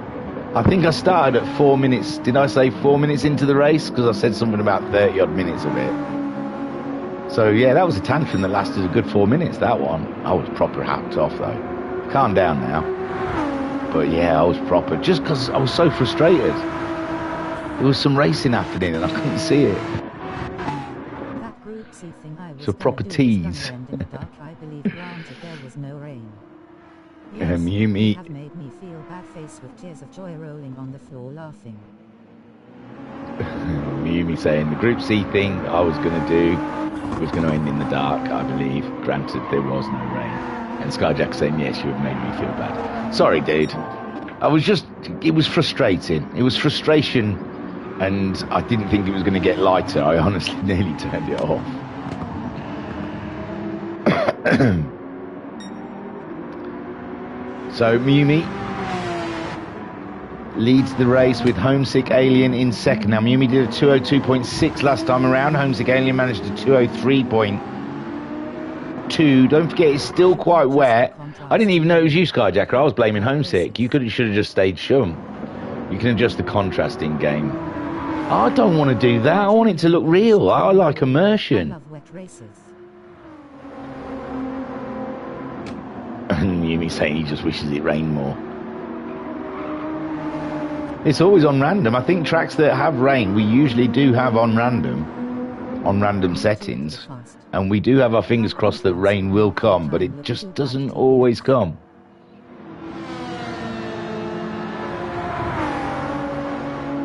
I think I started at 4 minutes. Did I say 4 minutes into the race? Because I said something about 30 odd minutes of it. So yeah, that was a tantrum that lasted a good 4 minutes, that one. I was proper hacked off though. Calm down now. But yeah, I was proper. Just because I was so frustrated. There was some racing happening and I couldn't see it. It's a proper tease. Mumi have made me feel bad face with tears of joy rolling on the floor laughing. Mumi saying the Group C thing I was going to do was going to end in the dark, I believe. Granted, there was no rain. And Skyjack saying, yes, you have made me feel bad. Sorry, dude. It was frustrating. It was frustration, and I didn't think it was going to get lighter. I honestly nearly turned it off. So Mumi leads the race with Homesick Alien in second. Now Mumi did a 202.6 last time around. Homesick Alien managed a 203.2. Don't forget, it's still quite wet. I didn't even know it was you, Skyjacker. I was blaming Homesick. You should have just stayed shum. You can adjust the contrast in game. I don't want to do that. I want it to look real. I like immersion. I love wet races. And Mumi saying he just wishes it rained more. It's always on random. I think tracks that have rain, we usually do have on random settings. And we do have our fingers crossed that rain will come, but it just doesn't always come.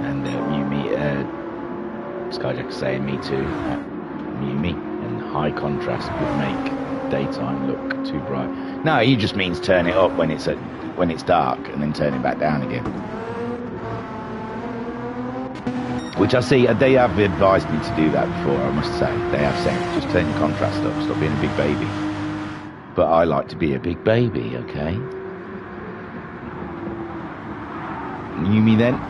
And Mumi, Skyjack saying me too. Mumi, and high contrast would make daytime look too bright. No, he just means turn it up when it's dark and then turn it back down again. Which I see, they have advised me to do that before, I must say. They have said, just turn your contrast up, stop being a big baby. But I like to be a big baby, okay? Mumi then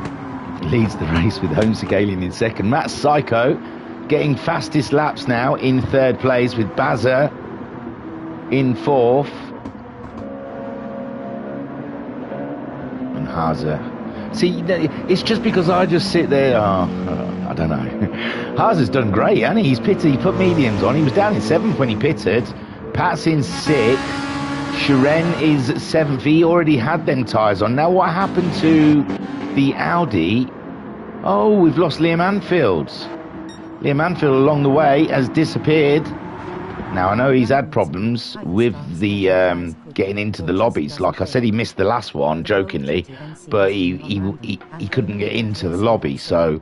leads the race with Homesick Alien in second. Matt Psycho getting fastest laps now in third place with Bazza in 4th. And Haase. See, it's just because I just sit there. I don't know. Haase's done great, hasn't he? He's pitted. He put mediums on. He was down in 7th when he pitted. Pat's in 6th. Shiren is 7th. He already had them tyres on. Now, what happened to the Audi? Oh, we've lost Liam Anfield. Liam Anfield along the way has disappeared. Now, I know he's had problems with the getting into the lobbies. Like I said, he missed the last one, jokingly, but he couldn't get into the lobby. So,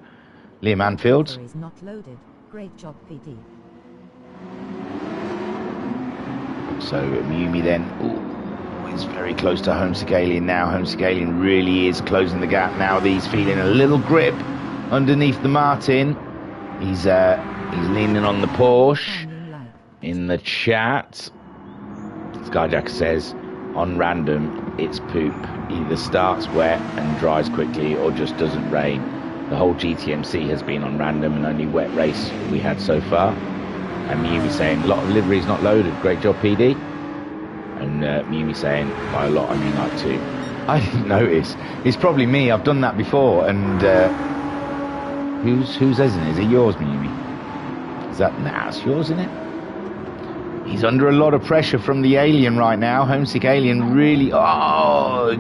Liam Anfield. Not loaded. Great job, PD. So, Miumi then is very close to Homesick Alien now. Homesick Alien really is closing the gap now. He's feeling a little grip underneath the Martin. He's leaning on the Porsche. In the chat, Skyjacker says, on random, it's poop. Either starts wet and dries quickly or just doesn't rain. The whole GTMC has been on random and only wet race we had so far. And Miumi saying, a lot of liveries not loaded. Great job, PD. And Miumi saying, by a lot, I mean like 2. I didn't notice. It's probably me. I've done that before. And whose isn't it? Is it yours, Miumi? Is that... Nah, it's yours, isn't it? He's under a lot of pressure from the Alien right now. Homesick Alien really,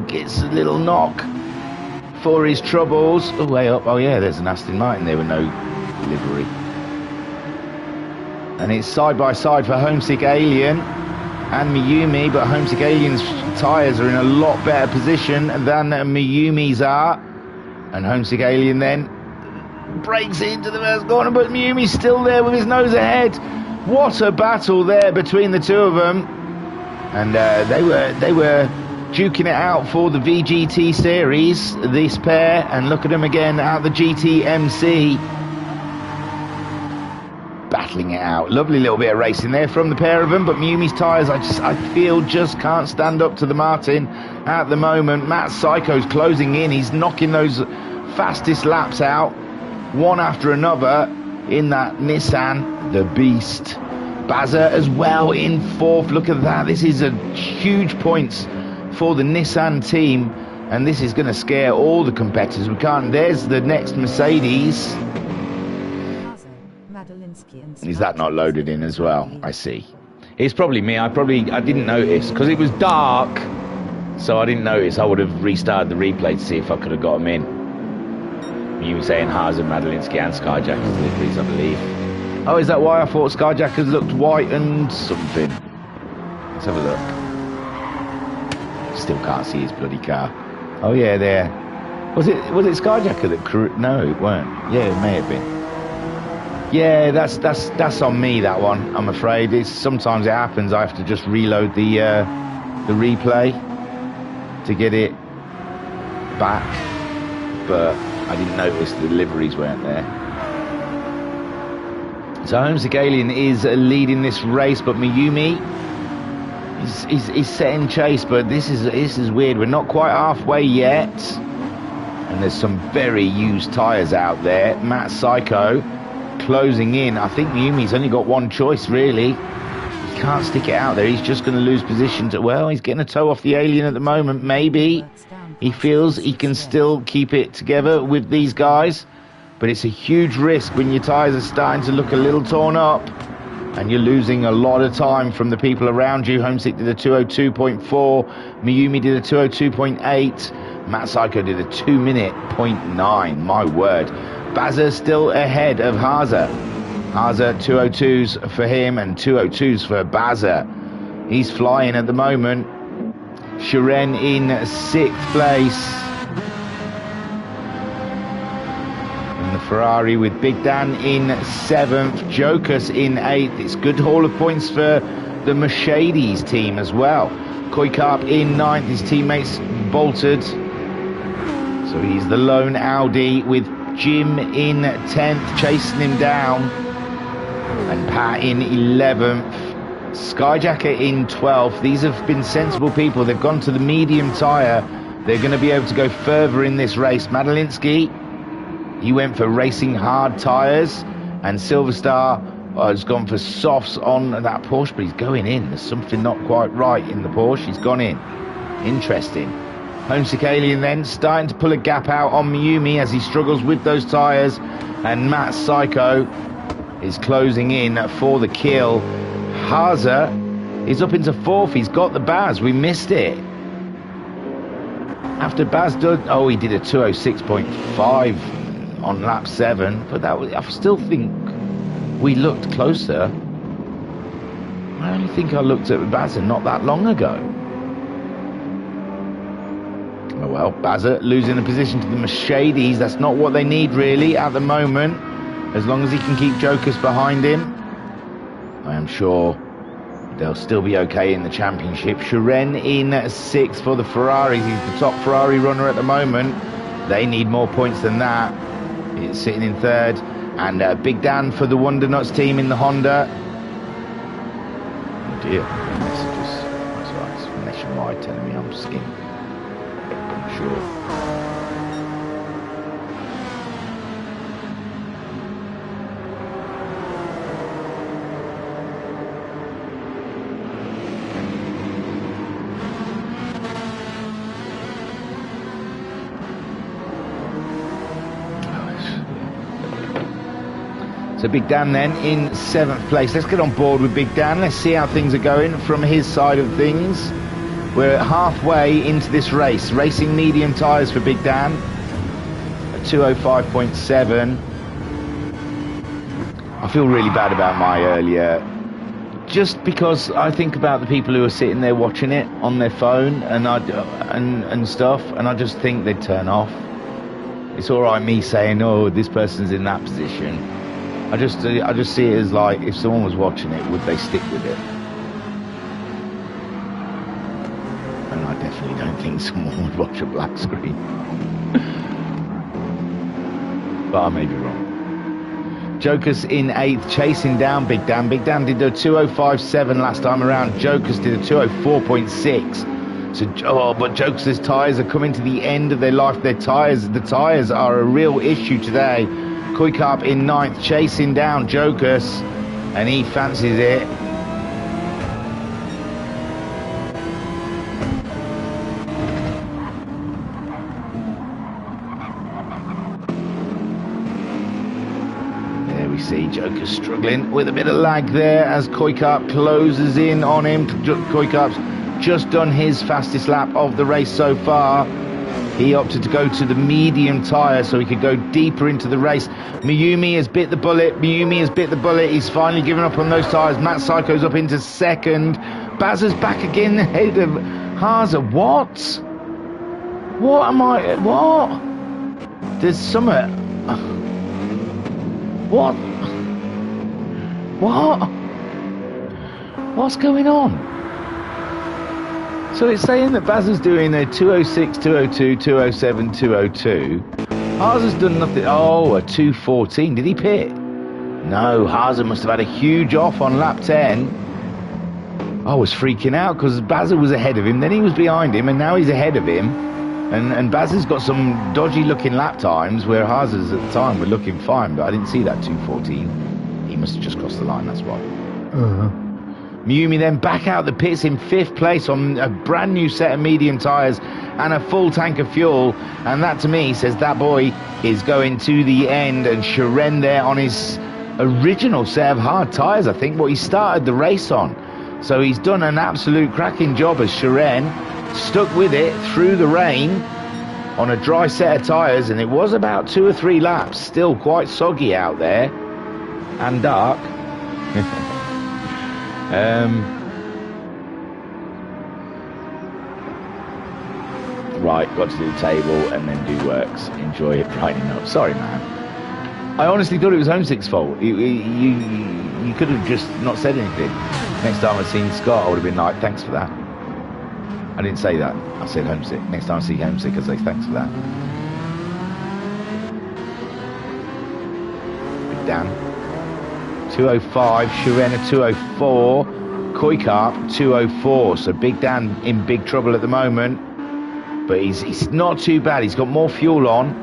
gets a little knock for his troubles. Oh, way up. Oh, yeah, there's an Aston Martin there with no livery. And it's side by side for Homesick Alien and Miumi, but Homesick Alien's tyres are in a lot better position than Miumi's are. And Homesick Alien then breaks into the first corner, but Miumi's still there with his nose ahead. What a battle there between the two of them. And they were duking it out for the VGT series, this pair. And look at them again at the GTMC. Battling it out. Lovely little bit of racing there from the pair of them. But Miumi's tyres, I feel, just can't stand up to the Martin at the moment. Matt Psycho's closing in. He's knocking those fastest laps out, one after another. In that Nissan, the Beast. Bazza as well in 4th. Look at that. This is a huge points for the Nissan team. And this is going to scare all the competitors. We can't... There's the next Mercedes. Is that not loaded in as well? I see. It's probably me. I didn't notice. Because it was dark. So I didn't notice. I would have restarted the replay to see if I could have got them in. You were saying Haase, Madalinsky and Skyjacker's liveries, I believe. Oh, is that why I thought Skyjacker's looked white and something? Let's have a look. Still can't see his bloody car. Oh yeah, there. Was it Skyjacker that no, it weren't. Yeah, it may have been. Yeah, that's on me, that one, I'm afraid. Sometimes it happens. I have to just reload the replay to get it back. But I didn't notice the liveries weren't there. So Homesick Alien is leading this race, but Miumi is setting chase. But this is weird. We're not quite halfway yet, and there's some very used tyres out there. Matt Psycho closing in. I think Miumi's only got one choice really. He can't stick it out there. He's just going to lose positions. Well, he's getting a toe off the Alien at the moment. Maybe. He feels he can still keep it together with these guys, but it's a huge risk when your tyres are starting to look a little torn up and you're losing a lot of time from the people around you. Homesick did a 2:02.4, Miumi did a 2:02.8, Matt Psycho did a 2-minute 0.9. My word. Bazza still ahead of Haase. Haase 2:02s for him and 2:02s for Bazza. He's flying at the moment. Shiren in 6th place. And the Ferrari with Big Dan in 7th. Jokas in 8th. It's good haul of points for the Mercedes team as well. Koikarp in 9th. His teammates bolted. So he's the lone Audi with Jim in 10th, chasing him down. And Pat in 11th. Skyjacker in 12th. These have been sensible people. They've gone to the medium tyre. They're going to be able to go further in this race. Madalinsky, he went for racing hard tyres. And Silverstar has gone for softs on that Porsche, but he's going in. There's something not quite right in the Porsche. He's gone in. Interesting. Homesick Alien then starting to pull a gap out on Miumi as he struggles with those tyres. And Matt Psycho is closing in for the kill. Haza is up into 4th. He's got the Baz. We missed it. After Baz did, he did a 206.5 on lap 7, but that was, I still think we looked closer. I only think I looked at Bazza not that long ago. Oh well, Bazza losing the position to the Mercedes. That's not what they need really at the moment. As long as he can keep Jokers behind him, I am sure they'll still be okay in the championship. Sharon in 6th for the Ferraris. He's the top Ferrari runner at the moment. They need more points than that. It's sitting in 3rd. And Big Dan for the Wonder Nuts team in the Honda. Oh dear, messages. That's right, it's Nationwide telling me I'm skint. I'm sure. So Big Dan then in 7th place. Let's get on board with Big Dan. Let's see how things are going from his side of things. We're halfway into this race. Racing medium tyres for Big Dan. A 205.7. I feel really bad about my earlier. Just because I think about the people who are sitting there watching it on their phone and stuff, and I just think they'd turn off. It's all right me saying, oh, this person's in that position. I just see it as like, if someone was watching it, would they stick with it? And I definitely don't think someone would watch a black screen. But I may be wrong. Jokers in 8th, chasing down Big Dan. Big Dan did a 205.7 last time around. Jokers did a 204.6. So, but Jokers' tyres are coming to the end of their life. The tyres are a real issue today. Kuikarp in 9th, chasing down Jokers, and he fancies it. There we see Jokers struggling with a bit of lag there as Kuikarp closes in on him. Kuikarp's just done his fastest lap of the race so far. He opted to go to the medium tyre so he could go deeper into the race. Miumi has bit the bullet. He's finally given up on those tyres. Matt Psycho's up into 2nd. Bazza's back again ahead of Haza. What? There's some... What's going on? So it's saying that Baz is doing a 206, 202, 207, 202. Haza's done nothing. Oh, a 214. Did he pit? No, Haza must have had a huge off on lap 10. I was freaking out because Baz was ahead of him, then he was behind him, and now he's ahead of him. And Baz has got some dodgy looking lap times where Haza's at the time were looking fine, but I didn't see that 214. He must have just crossed the line, that's why. Miumi then back out the pits in 5th place on a brand new set of medium tyres and a full tank of fuel, and that to me says that boy is going to the end. And Sharon there on his original set of hard tyres, I think, what he started the race on. So he's done an absolute cracking job as Sharon stuck with it through the rain on a dry set of tyres, and it was about 2 or 3 laps, still quite soggy out there and dark. Right, got to do the table and then do works. Enjoy it brightening up. Sorry, man. I honestly thought it was Homesick's fault. You could have just not said anything. Next time I'd seen Scott, I would have been like, thanks for that. I didn't say that. I said Homesick. Next time I see Homesick, I'll say thanks for that. Big Dan. 205, Shurena 204, Kuikarp 204. So Big Dan in big trouble at the moment, but he's not too bad. He's got more fuel on.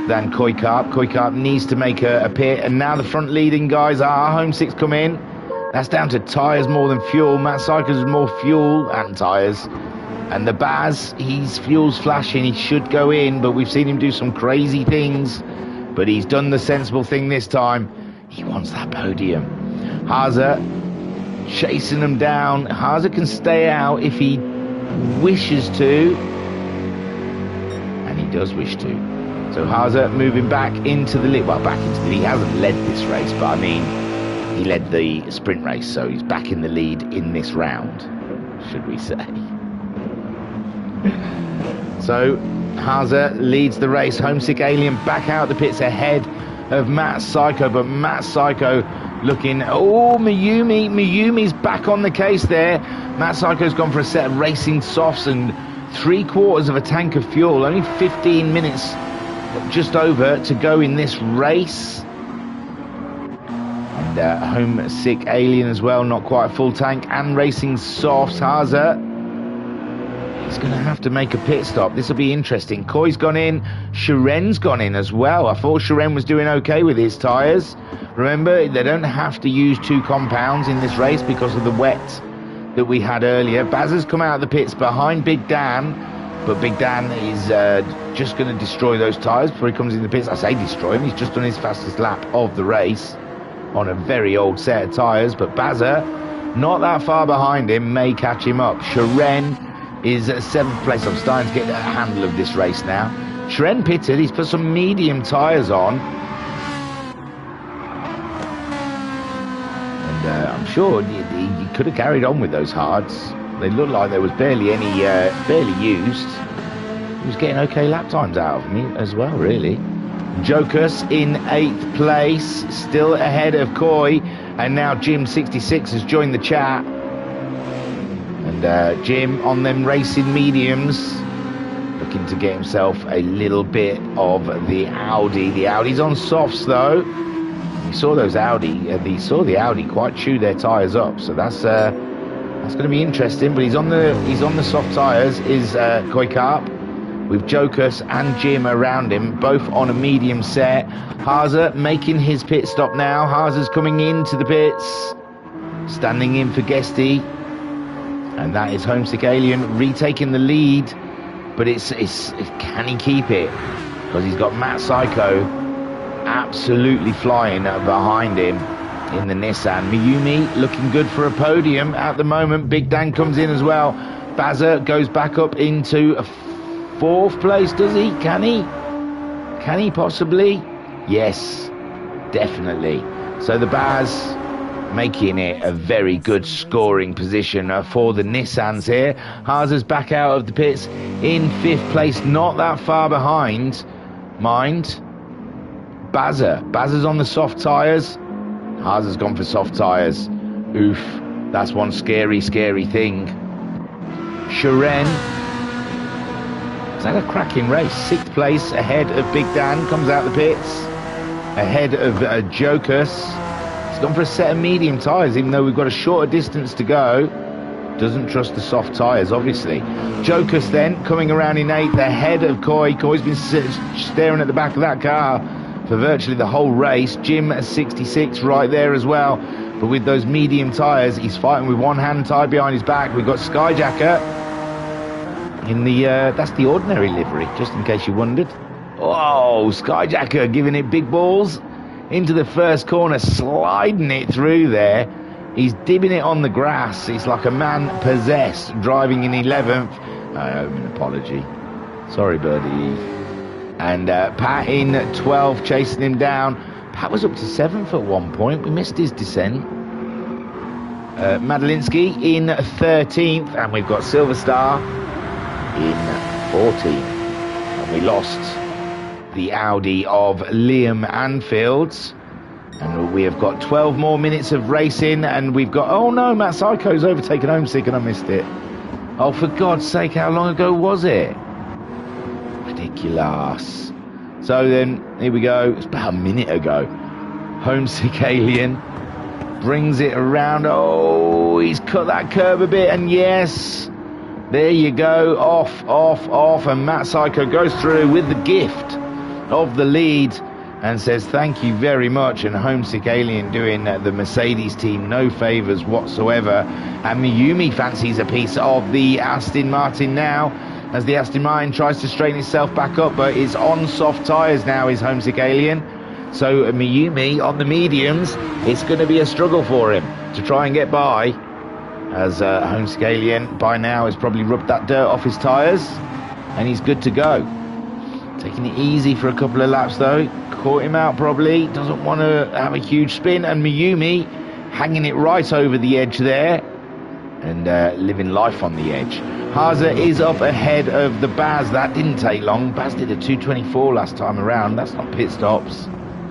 than Koikarp. Koikarp needs to make a pit, and now the front leading guys are Homesick's come in. That's down to tyres more than fuel. Matt Syko's more fuel and tyres. And the Baz, his fuel's flashing. He should go in, but we've seen him do some crazy things. But he's done the sensible thing this time. He wants that podium. Haase chasing them down. Haase can stay out if he wishes to. And he does wish to. So Haase moving back into the lead. Well, back into the lead. He hasn't led this race, but I mean, he led the sprint race, so he's back in the lead in this round, should we say. So Haase leads the race. Homesick Alien back out the pits ahead of Matt Syko, but Matt Syko looking, oh, Mayumi's back on the case there. Matt Syko's gone for a set of racing softs and 3/4 of a tank of fuel. Only 15 minutes just over to go in this race. And Homesick Alien as well, not quite a full tank, and racing softs. Haase, he's going to have to make a pit stop. This will be interesting. Koi's gone in. Sharen's gone in as well. I thought Sharen was doing okay with his tyres. Remember, they don't have to use 2 compounds in this race because of the wet that we had earlier. Baz has come out of the pits behind Big Dan, but Big Dan is just going to destroy those tyres before he comes in the pits. I say destroy him. He's just done his fastest lap of the race on a very old set of tyres, but Bazza, not that far behind him, may catch him up. Sharen is at 7th place. I'm starting to get a handle of this race now. Sharen pitted. He's put some medium tyres on. And I'm sure he could have carried on with those hards. They looked like there was barely any, barely used. He was getting okay lap times out of me as well, really. Jokus in 8th place, still ahead of Koi. And now Jim66 has joined the chat. And Jim on them racing mediums, looking to get himself a little bit of the Audi. The Audi's on softs though. He saw those Audi. He saw the Audi quite chew their tyres up. So that's going to be interesting. But he's on the soft tyres. Is Koikarp with Jokus and Jim around him, both on a medium set. Haase making his pit stop now. Haase's coming into the pits, standing in for Guesty. And that is Homesick Alien retaking the lead, but it's can he keep it? Because he's got Matt Syko absolutely flying behind him in the Nissan. Mayumi looking good for a podium at the moment. Big Dan comes in as well. Bazza goes back up into 4th place, does he? Can he? Can he possibly? Yes, definitely. So the Baz making it a very good scoring position for the Nissans here. Haase's back out of the pits in 5th place, not that far behind, mind. Bazza's on the soft tyres. Haase's gone for soft tyres. Oof, that's one scary thing. Sharen has had a cracking race. 6th place ahead of Big Dan, comes out the pits. Ahead of Jokus. He's gone for a set of medium tyres, even though we've got a shorter distance to go. Doesn't trust the soft tyres, obviously. Jokus then coming around in 8th ahead of Koi. Koi's been staring at the back of that car for virtually the whole race. Jim at 66 right there as well. But with those medium tyres, he's fighting with one hand tied behind his back. We've got Skyjacker in the, that's the ordinary livery, just in case you wondered. Oh, Skyjacker giving it big balls into the first corner, sliding it through there. He's dibbing it on the grass. It's like a man possessed, driving in 11th. I owe him an apology. Sorry, Birdie. And Pat in 12th, chasing him down. Pat was up to 7th at one point. We missed his descent. Madalinsky in 13th, and we've got Silver Star in 14th. And we lost the Audi of Liam Anfield. And we have got 12 more minutes of racing, and we've got, oh no, Matt Syko's overtaken Homesick and I missed it. Oh, for God's sake, how long ago was it? Ridiculous. So then, here we go. It's about a minute ago. Homesick Alien brings it around. Oh, he's cut that curb a bit, and yes, there you go. Off, and Matt Syko goes through with the gift of the lead and says thank you very much, and Homesick Alien doing the Mercedes team no favours whatsoever. And Miyumi fancies a piece of the Aston Martin now, as the Aston Martin tries to straighten itself back up, but is on soft tyres now, is Homesick Alien. So Miyumi on the mediums, it's going to be a struggle for him to try and get by, as Homesick Alien by now has probably rubbed that dirt off his tyres and he's good to go. Taking it easy for a couple of laps though. Caught him out probably. Doesn't want to have a huge spin. And Miyumi hanging it right over the edge there. And living life on the edge. Haza is up ahead of the Baz. That didn't take long. Baz did a 2:24 last time around. That's not pit stops.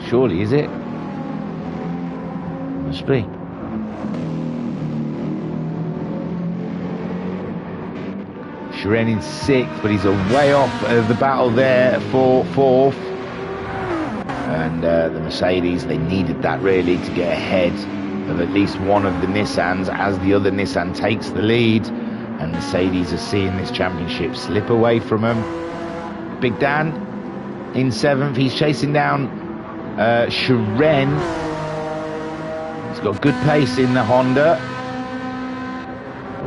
Surely, is it? Must be. Shiren in 6th, but he's a way off the battle there for 4th. And the Mercedes, they needed that really to get ahead of at least one of the Nissans as the other Nissan takes the lead. And Mercedes are seeing this championship slip away from them. Big Dan in 7th, he's chasing down Shiren. He's got good pace in the Honda.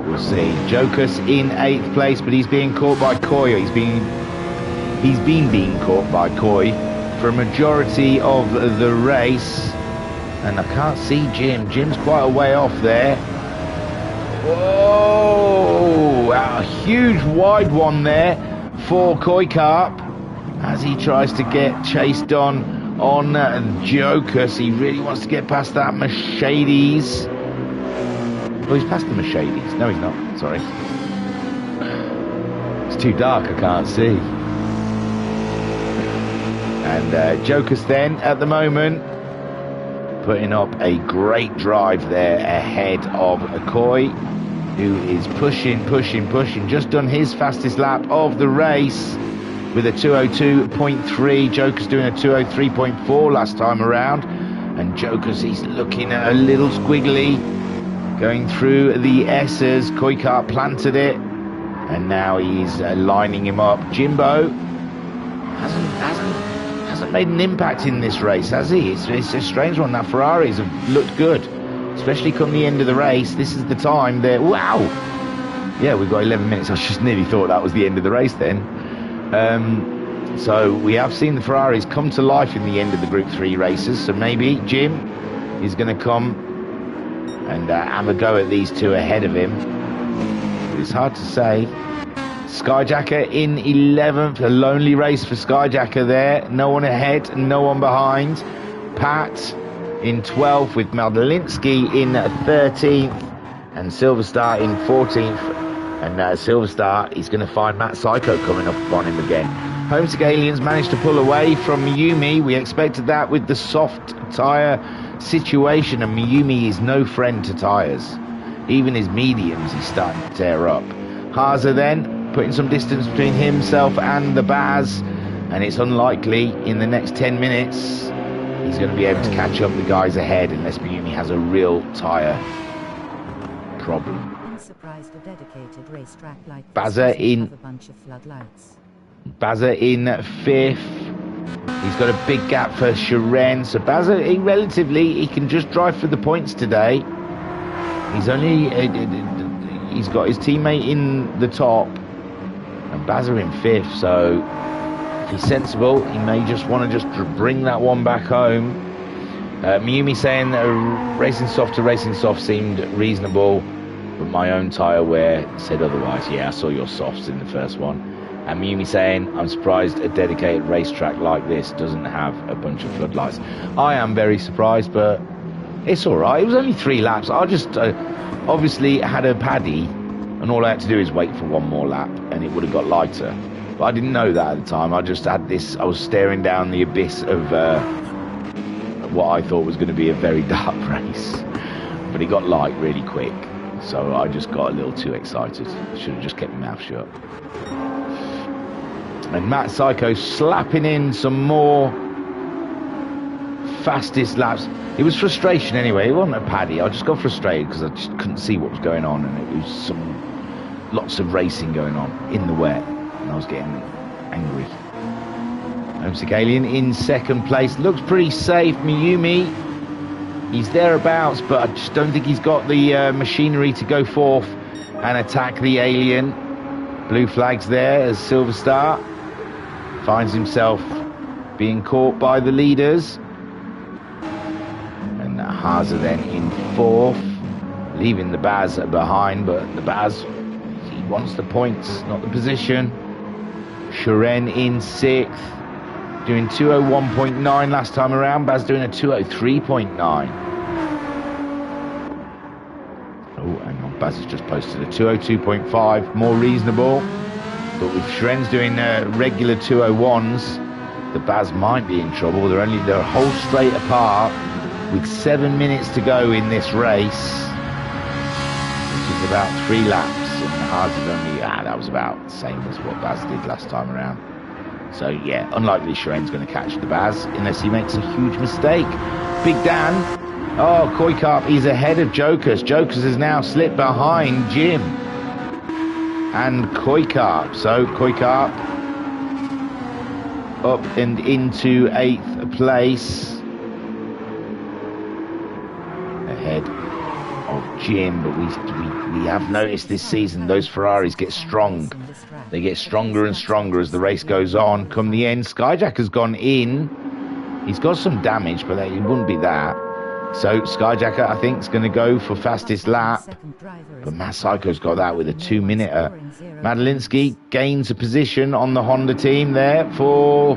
We'll see. Jokus in 8th place, but he's being caught by Koi. He's been being caught by Koi for a majority of the race. And I can't see Jim. Jim's quite a way off there. Whoa! A huge wide one there for Koi Carp as he tries to get chased on Jokus. He really wants to get past that Mercedes. Oh, he's past the Mercedes. No, he's not. Sorry. It's too dark, I can't see. And Jokus then, at the moment, putting up a great drive there ahead of Koi, who is pushing. Just done his fastest lap of the race with a 2:02.3. Jokus doing a 2:03.4 last time around. And Jokus, he's looking a little squiggly. Going through the S's, Koikart planted it, and now he's lining him up. Jimbo hasn't made an impact in this race, has he? It's a strange one. That Ferraris have looked good, especially come the end of the race. This is the time that, wow! Yeah, we've got 11 minutes. I just nearly thought that was the end of the race then. So we have seen the Ferraris come to life in the end of the Group 3 races, so maybe Jim is going to come and have a go at these two ahead of him. But it's hard to say. Skyjacker in 11th, a lonely race for Skyjacker there. No one ahead, no one behind. Pat in 12th with Madlinsky in 13th and Silverstar in 14th. And Silverstar is going to find Matt Psycho coming up on him again. Homesick Aliens managed to pull away from Miyumi. We expected that with the soft tyre situation, and Miyumi is no friend to tyres. Even his mediums he's starting to tear up. Haza then putting some distance between himself and the Baz, and it's unlikely in the next 10 minutes he's going to be able to catch up the guys ahead unless Miyumi has a real tyre problem. I'm surprised a dedicated racetrack like Baza this in have a bunch of floodlights. Baza in 5th. He's got a big gap for Shiren. So Baza, he can just drive for the points today. He's only he's got his teammate in the top and Baza in 5th. So if he's sensible, he may just want to just bring that one back home. Miyumi saying that racing soft to racing soft seemed reasonable, but my own tyre wear said otherwise. Yeah, I saw your softs in the first one. And Miyumi saying, I'm surprised a dedicated racetrack like this doesn't have a bunch of floodlights. I am very surprised, but it's all right. It was only 3 laps. I just obviously had a paddy, and all I had to do is wait for one more lap, and it would have got lighter. But I didn't know that at the time. I just had this. I was staring down the abyss of what I thought was going to be a very dark race. But it got light really quick. So I just got a little too excited. Should have just kept my mouth shut. And Matt Psycho slapping in some more fastest laps. It was frustration anyway. It wasn't a paddy. I just got frustrated because I just couldn't see what was going on, and it was lots of racing going on in the wet, and I was getting angry. Homesick Alien in second place. Looks pretty safe. Miyumi, he's thereabouts, but I just don't think he's got the machinery to go forth and attack the Alien. Blue flags there as Silver Star finds himself being caught by the leaders. And Haza then in fourth, leaving the Baz behind, but the Baz, he wants the points, not the position. Shuren in sixth, doing 201.9 last time around. Baz doing a 203.9. Oh, hang on, Baz has just posted a 202.5, more reasonable. But with Shuren's doing regular 201s, the Baz might be in trouble. They're a whole straight apart with 7 minutes to go in this race, which is about 3 laps. And Haza's only, that was about the same as what Baz did last time around. So yeah, unlikely Shuren's going to catch the Baz unless he makes a huge mistake. Big Dan, oh, Koikarp, he's ahead of Jokers. Jokers has now slipped behind Jim and Koikarp. So Koikarp up and into 8th place, ahead of Jim. But we have noticed this season those Ferraris get strong. They get stronger and stronger as the race goes on. Come the end, Skyjack has gone in. He's got some damage, but it wouldn't be that. So Skyjacker, I think, is going to go for fastest lap. But Matt Psycho's got that with a 2-minute. Madalinsky gains a position on the Honda team there for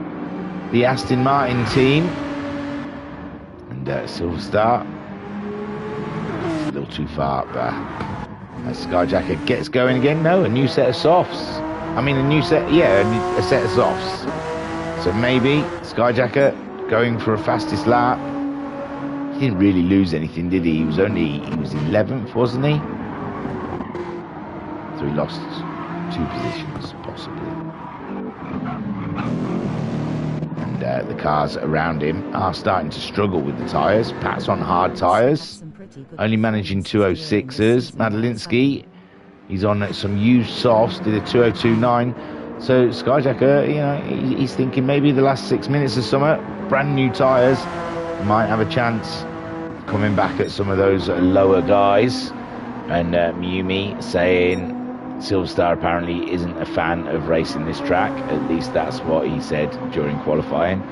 the Aston Martin team. And Silver Star, it's a little too far back. As Skyjacker gets going again. No, a new set of softs. I mean, a set of softs. So maybe Skyjacker going for a fastest lap. He didn't really lose anything, did he? He was 11th, wasn't he? So he lost 2 positions, possibly. And the cars around him are starting to struggle with the tyres. Pat's on hard tyres, only managing 206s. Madalinsky, he's on some used softs, did a 202.9. So Skyjacker, he's thinking maybe the last 6 minutes of summer, brand new tyres, might have a chance coming back at some of those lower guys. And Miyumi saying Silver Star apparently isn't a fan of racing this track. At least that's what he said during qualifying.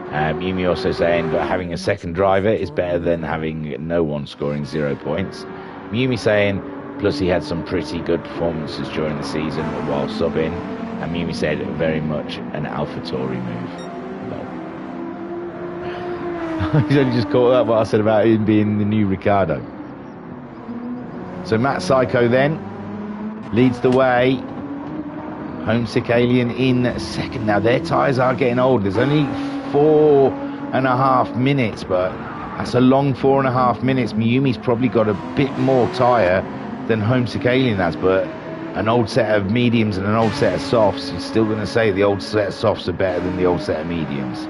Miyumi also saying that having a second driver is better than having no one scoring 0 points. Miyumi saying, plus he had some pretty good performances during the season while subbing. And Miyumi said very much an AlphaTauri move. He's only just caught up what I said about him being the new Ricciardo. So Matt Psycho then leads the way. Homesick Alien in second. Now their tyres are getting old. There's only 4.5 minutes, but that's a long 4.5 minutes. Miyumi's probably got a bit more tyre than Homesick Alien has, but an old set of mediums and an old set of softs, he's still going to say the old set of softs are better than the old set of mediums.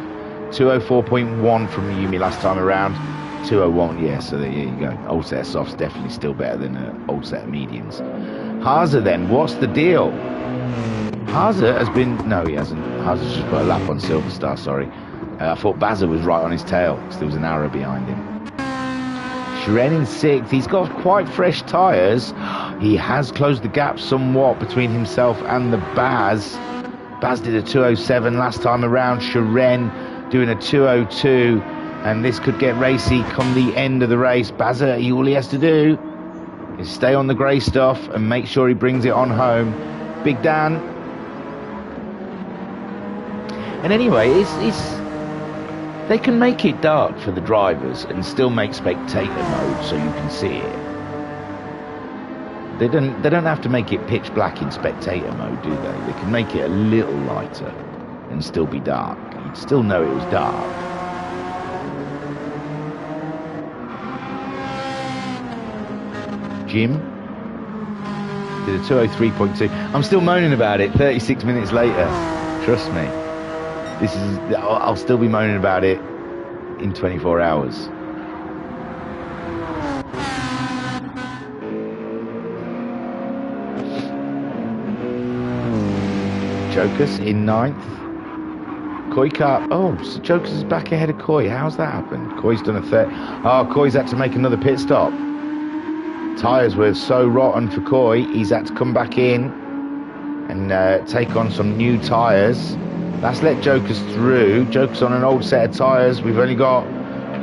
204.1 from Miyumi last time around. 201, yeah, so there you go. Old set of softs definitely still better than an old set of mediums. Haza then, what's the deal? Haza has been... No, he hasn't. Haza's just put a lap on Silver Star, sorry. I thought Baza was right on his tail because there was an arrow behind him. Shuren in 6th. He's got quite fresh tyres. He has closed the gap somewhat between himself and the Baz. Baz did a 207 last time around. Shuren doing a 202. And this could get racy come the end of the race. Baza, all he has to do is stay on the grey stuff and make sure he brings it on home. Big Dan. And anyway, they can make it dark for the drivers and still make spectator mode so you can see it. They don't have to make it pitch black in spectator mode, do they? They can make it a little lighter and still be dark. You'd still know it was dark. Jim did a 203.2. I'm still moaning about it 36 minutes later. Trust me. I'll still be moaning about it in 24 hours. Jokas in 9th. Koi Cup. Oh, so Jokers is back ahead of Koi. How's that happened? Koi's done a third. Oh, Koi's had to make another pit stop. Tyres were so rotten for Koi, he's had to come back in and take on some new tyres. That's let Jokers through. Jokers on an old set of tyres. We've only got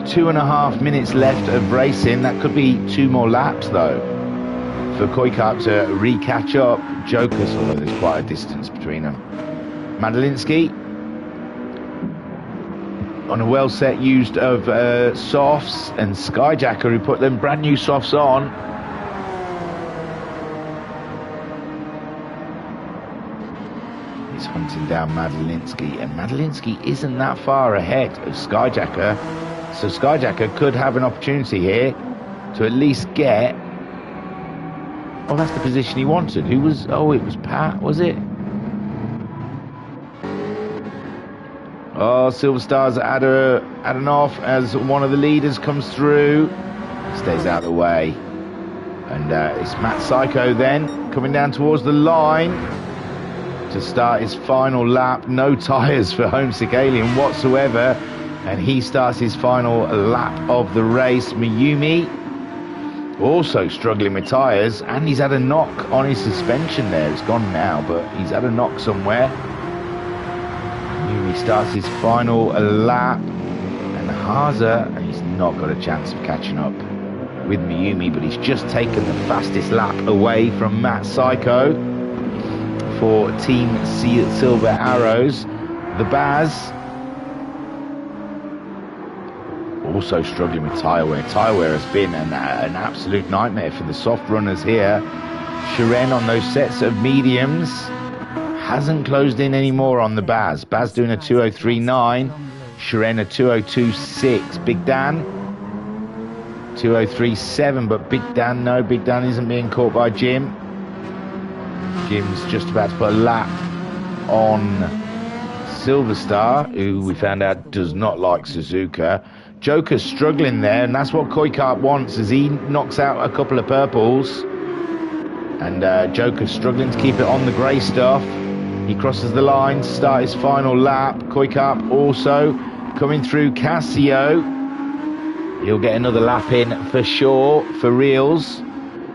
2.5 minutes left of racing. That could be 2 more laps, though, for Koi Cup to re-catch up. Jokers, although there's quite a distance between them. Madalinsky on a well set used of softs, and Skyjacker, who put them brand new softs on. He's hunting down Madalinsky, and Madalinsky isn't that far ahead of Skyjacker, so Skyjacker could have an opportunity here to at least get... Oh, that's the position he wanted. Who was... Oh, it was Pat, was it? Oh, Silver Star's at an off as one of the leaders comes through. Stays out of the way. And it's Matt Psycho then, coming down towards the line to start his final lap. No tyres for Homesick Alien whatsoever. And he starts his final lap of the race. Mayumi also struggling with tyres, and he's had a knock on his suspension there. It's gone now, but he's had a knock somewhere. Mayumi starts his final lap, and Haza, he's not got a chance of catching up with Mayumi, but he's just taken the fastest lap away from Matt Psycho for Team Silver Arrows. The Baz also struggling with tyre wear. Tyre wear has been an absolute nightmare for the soft runners here. Shiren on those sets of mediums hasn't closed in anymore on the Baz. Baz doing a 2:03.9, Shiren a 2:02.6. Big Dan 2:03.7, but Big Dan isn't being caught by Jim. Jim's just about to put a lap on Silver Star, who we found out does not like Suzuka. Joker's struggling there, and that's what Koi Kart wants, as he knocks out a couple of purples. And Joker's struggling to keep it on the grey stuff. He crosses the line to start his final lap. Koi Kart also coming through Casio. He'll get another lap in for sure, for reals.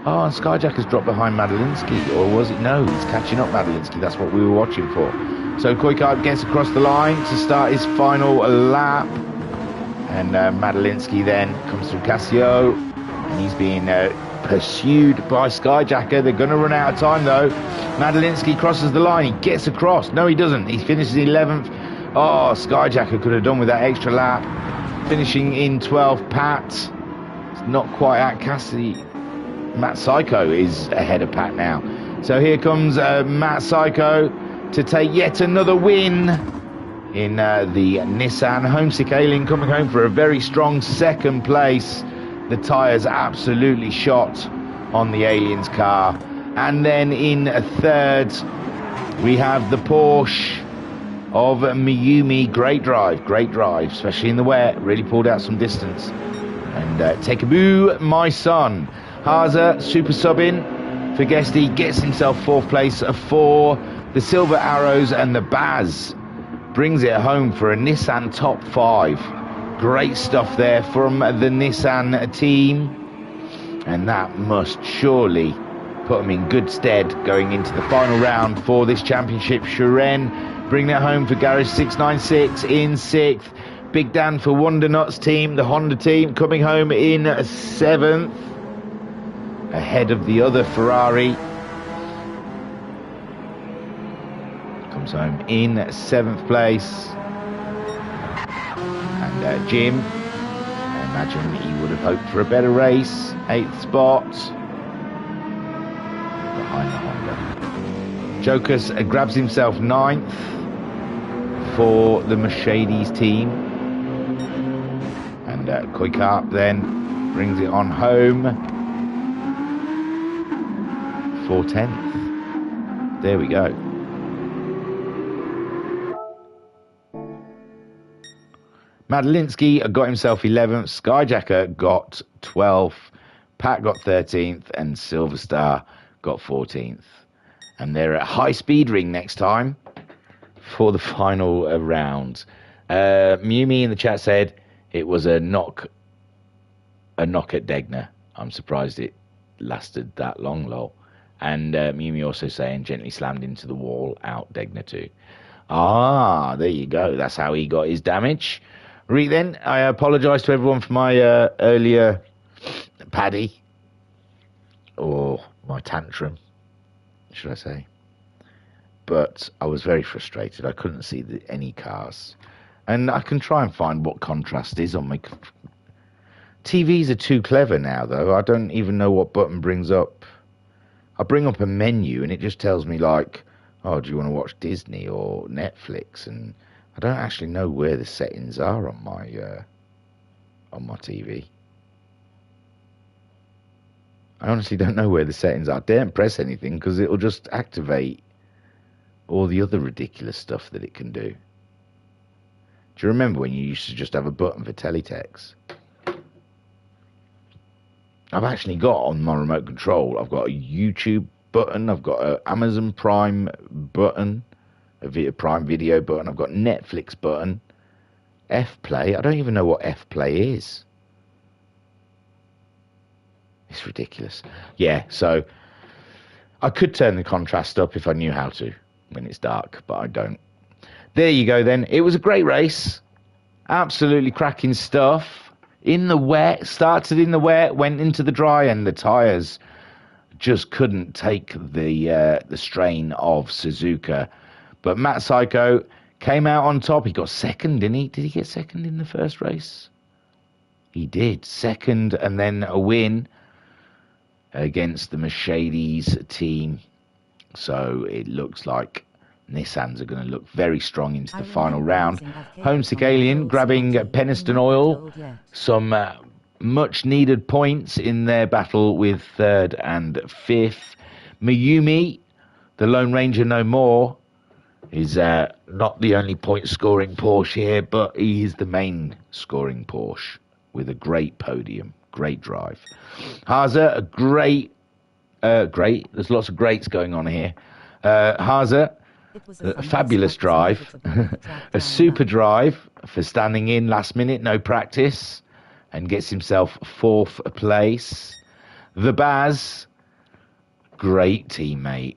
Oh, and Skyjack has dropped behind Madalinsky, or was it? No, he's catching up Madalinsky. That's what we were watching for. So Koi Kart gets across the line to start his final lap. And Madalinsky then comes through Casio, and he's being pursued by Skyjacker. They're going to run out of time, though. Madalinsky crosses the line. He gets across. No, he doesn't. He finishes 11th. Oh, Skyjacker could have done with that extra lap. Finishing in 12th. Pat, it's not quite at Cassidy. Matt Psycho is ahead of Pat now. So here comes Matt Psycho to take yet another win in the Nissan. Homesick Alien coming home for a very strong second place. The tyres absolutely shot on the Aliens car. And then in third, we have the Porsche of Mayumi. Great drive, especially in the wet. Really pulled out some distance. And take a boo, my son. Haza super subbing for Guesty, gets himself fourth place for the Silver Arrows, and the Baz brings it home for a Nissan top 5. Great stuff there from the Nissan team, and that must surely put them in good stead going into the final round for this championship. Shiren bringing it home for Garage 696 in 6th. Big Dan for Wonder Nuts team, the Honda team, coming home in 7th, ahead of the other Ferrari. Comes home in 7th place. And Jim, I imagine he would have hoped for a better race. 8th spot, behind the Honda. Jokas grabs himself 9th for the Mercedes team. And Koi Kart then brings it on home for 10th. There we go. Madalinsky got himself 11th, Skyjacker got 12th, Pat got 13th, and Silver Star got 14th. And they're at High Speed Ring next time for the final round. Mumi in the chat said it was a knock at Degner. I'm surprised it lasted that long, lol. And Mumi also saying gently slammed into the wall, out Degner too. Ah, there you go. That's how he got his damage. Right then, I apologise to everyone for my earlier paddy, or my tantrum, should I say. But I was very frustrated. I couldn't see any cars. And I can try and find what contrast is on my... TVs are too clever now, though. I don't even know what button brings up. I bring up a menu and it just tells me, like, oh, do you want to watch Disney or Netflix? And I don't actually know where the settings are on my TV. I honestly don't know where the settings are. I daren't press anything because it'll just activate all the other ridiculous stuff that it can do. Do you remember when you used to just have a button for teletext? I've actually got on my remote control, I've got a YouTube button, I've got an Amazon Prime button, a Prime Video button, I've got Netflix button, F-Play. I don't even know what F-Play is. It's ridiculous. Yeah, so I could turn the contrast up if I knew how to when it's dark, but I don't. There you go then. It was a great race. Absolutely cracking stuff. In the wet, started in the wet, went into the dry, and the tyres just couldn't take the strain of Suzuka. But Matt Psycho came out on top. He got second, didn't he? Did he get second in the first race? He did. Second, and then a win against the Mercedes team. So it looks like Nissans are going to look very strong into the final round. Homesick Alien grabbing Peniston Oil, some much needed points in their battle with third and fifth. Mayumi, the Lone Ranger no more, is not the only point scoring Porsche here, but he is the main scoring Porsche with a great podium, great drive. Haase, a great, there's lots of greats going on here. Haase, a fabulous drive, a super drive for standing in last minute, no practice, and gets himself fourth place. The Baz, great teammate,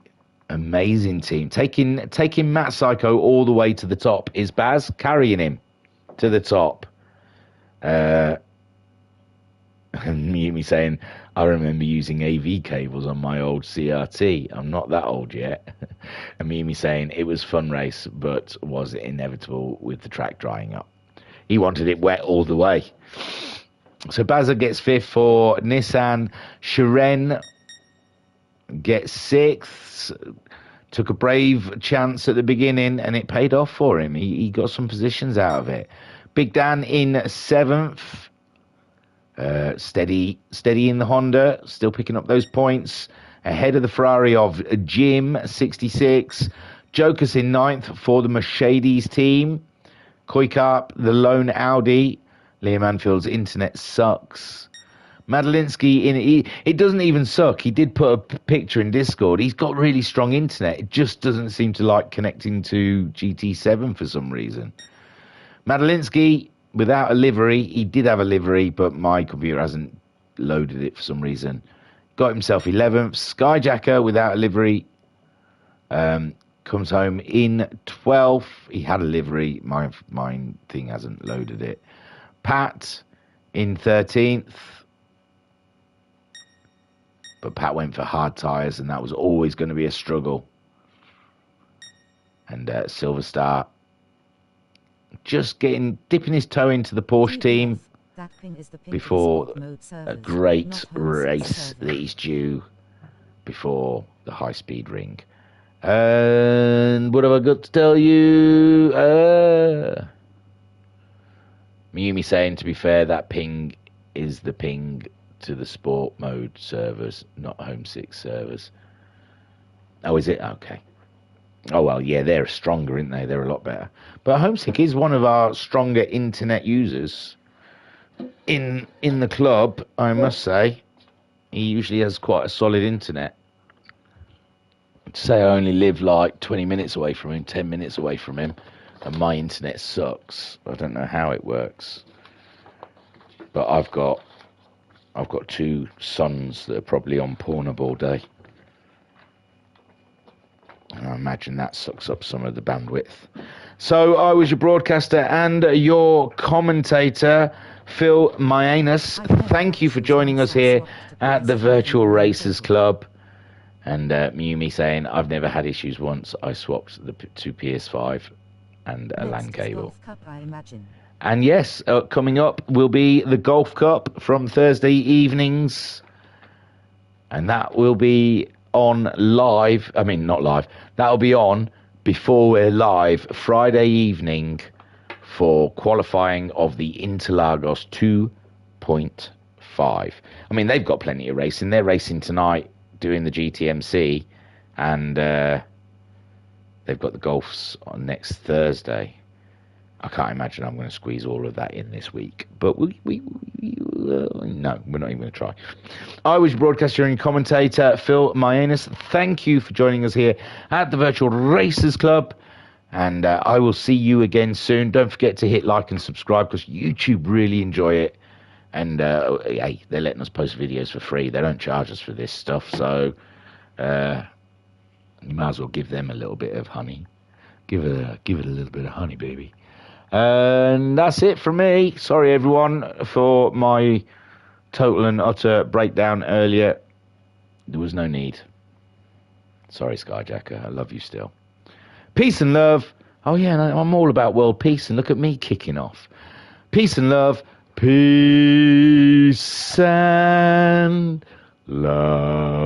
amazing team, taking Matt Psycho all the way to the top. Is Baz carrying him to the top? And Mimi saying, I remember using AV cables on my old CRT. I'm not that old yet. And Mimi saying, it was fun race, but was inevitable with the track drying up. He wanted it wet all the way. So Baza gets fifth for Nissan. Shiren gets sixth. Took a brave chance at the beginning, and it paid off for him. He got some positions out of it. Big Dan in seventh. Steady in the Honda, still picking up those points. Ahead of the Ferrari of Jim, 66. Jokas in ninth for the Mercedes team. Kuykap, the lone Audi. Liam Anfield's internet sucks. Madalinsky it doesn't even suck. He did put a picture in Discord. He's got really strong internet. It just doesn't seem to like connecting to GT7 for some reason. Madalinsky, without a livery. He did have a livery, but my computer hasn't loaded it for some reason. Got himself 11th. Skyjacker without a livery comes home in 12th. He had a livery. Mine thing hasn't loaded it. Pat in 13th. But Pat went for hard tyres, and that was always going to be a struggle. And Silver Star just dipping his toe into the Porsche team before a great race that he's due before the high-speed ring. And what have I got to tell you? Miyumi saying, to be fair, that ping is the ping to the sport mode servers, not Homesick servers. Oh, is it? Okay. Oh, well, yeah, they're stronger, aren't they? They're a lot better. But Homesick is one of our stronger internet users in the club, I must say. He usually has quite a solid internet. Say I only live like 20 minutes away from him, 10 minutes away from him, and my internet sucks. I don't know how it works. But I've got 2 sons that are probably on Pornhub all day. And I imagine that sucks up some of the bandwidth. So I was your broadcaster and your commentator, Phil Myanus. Thank you for joining us here at the Virtual Racers Club. And Mumi saying, I've never had issues once. I swapped the 2 PS5 and a LAN cable. Cup, I imagine. And yes, coming up will be the Golf Cup from Thursday evenings. And that will be on live. I mean, not live. That'll be on before we're live Friday evening for qualifying of the Interlagos 2.5. I mean, they've got plenty of racing. They're racing tonight doing the GTMC. And they've got the Golfs on next Thursday. I can't imagine I'm going to squeeze all of that in this week. But no, we're not even going to try. I was broadcaster and commentator Phil Myanus. Thank you for joining us here at the Virtual Racers Club. And I will see you again soon. Don't forget to hit like and subscribe because YouTube really enjoy it. And hey, they're letting us post videos for free. They don't charge us for this stuff. So you might as well give them a little bit of honey. Give it a little bit of honey, baby. And that's it from me. Sorry, everyone, for my total and utter breakdown earlier. There was no need. Sorry, Skyjacker. I love you still. Peace and love. Oh, yeah, I'm all about world peace. And look at me kicking off. Peace and love. Peace and love.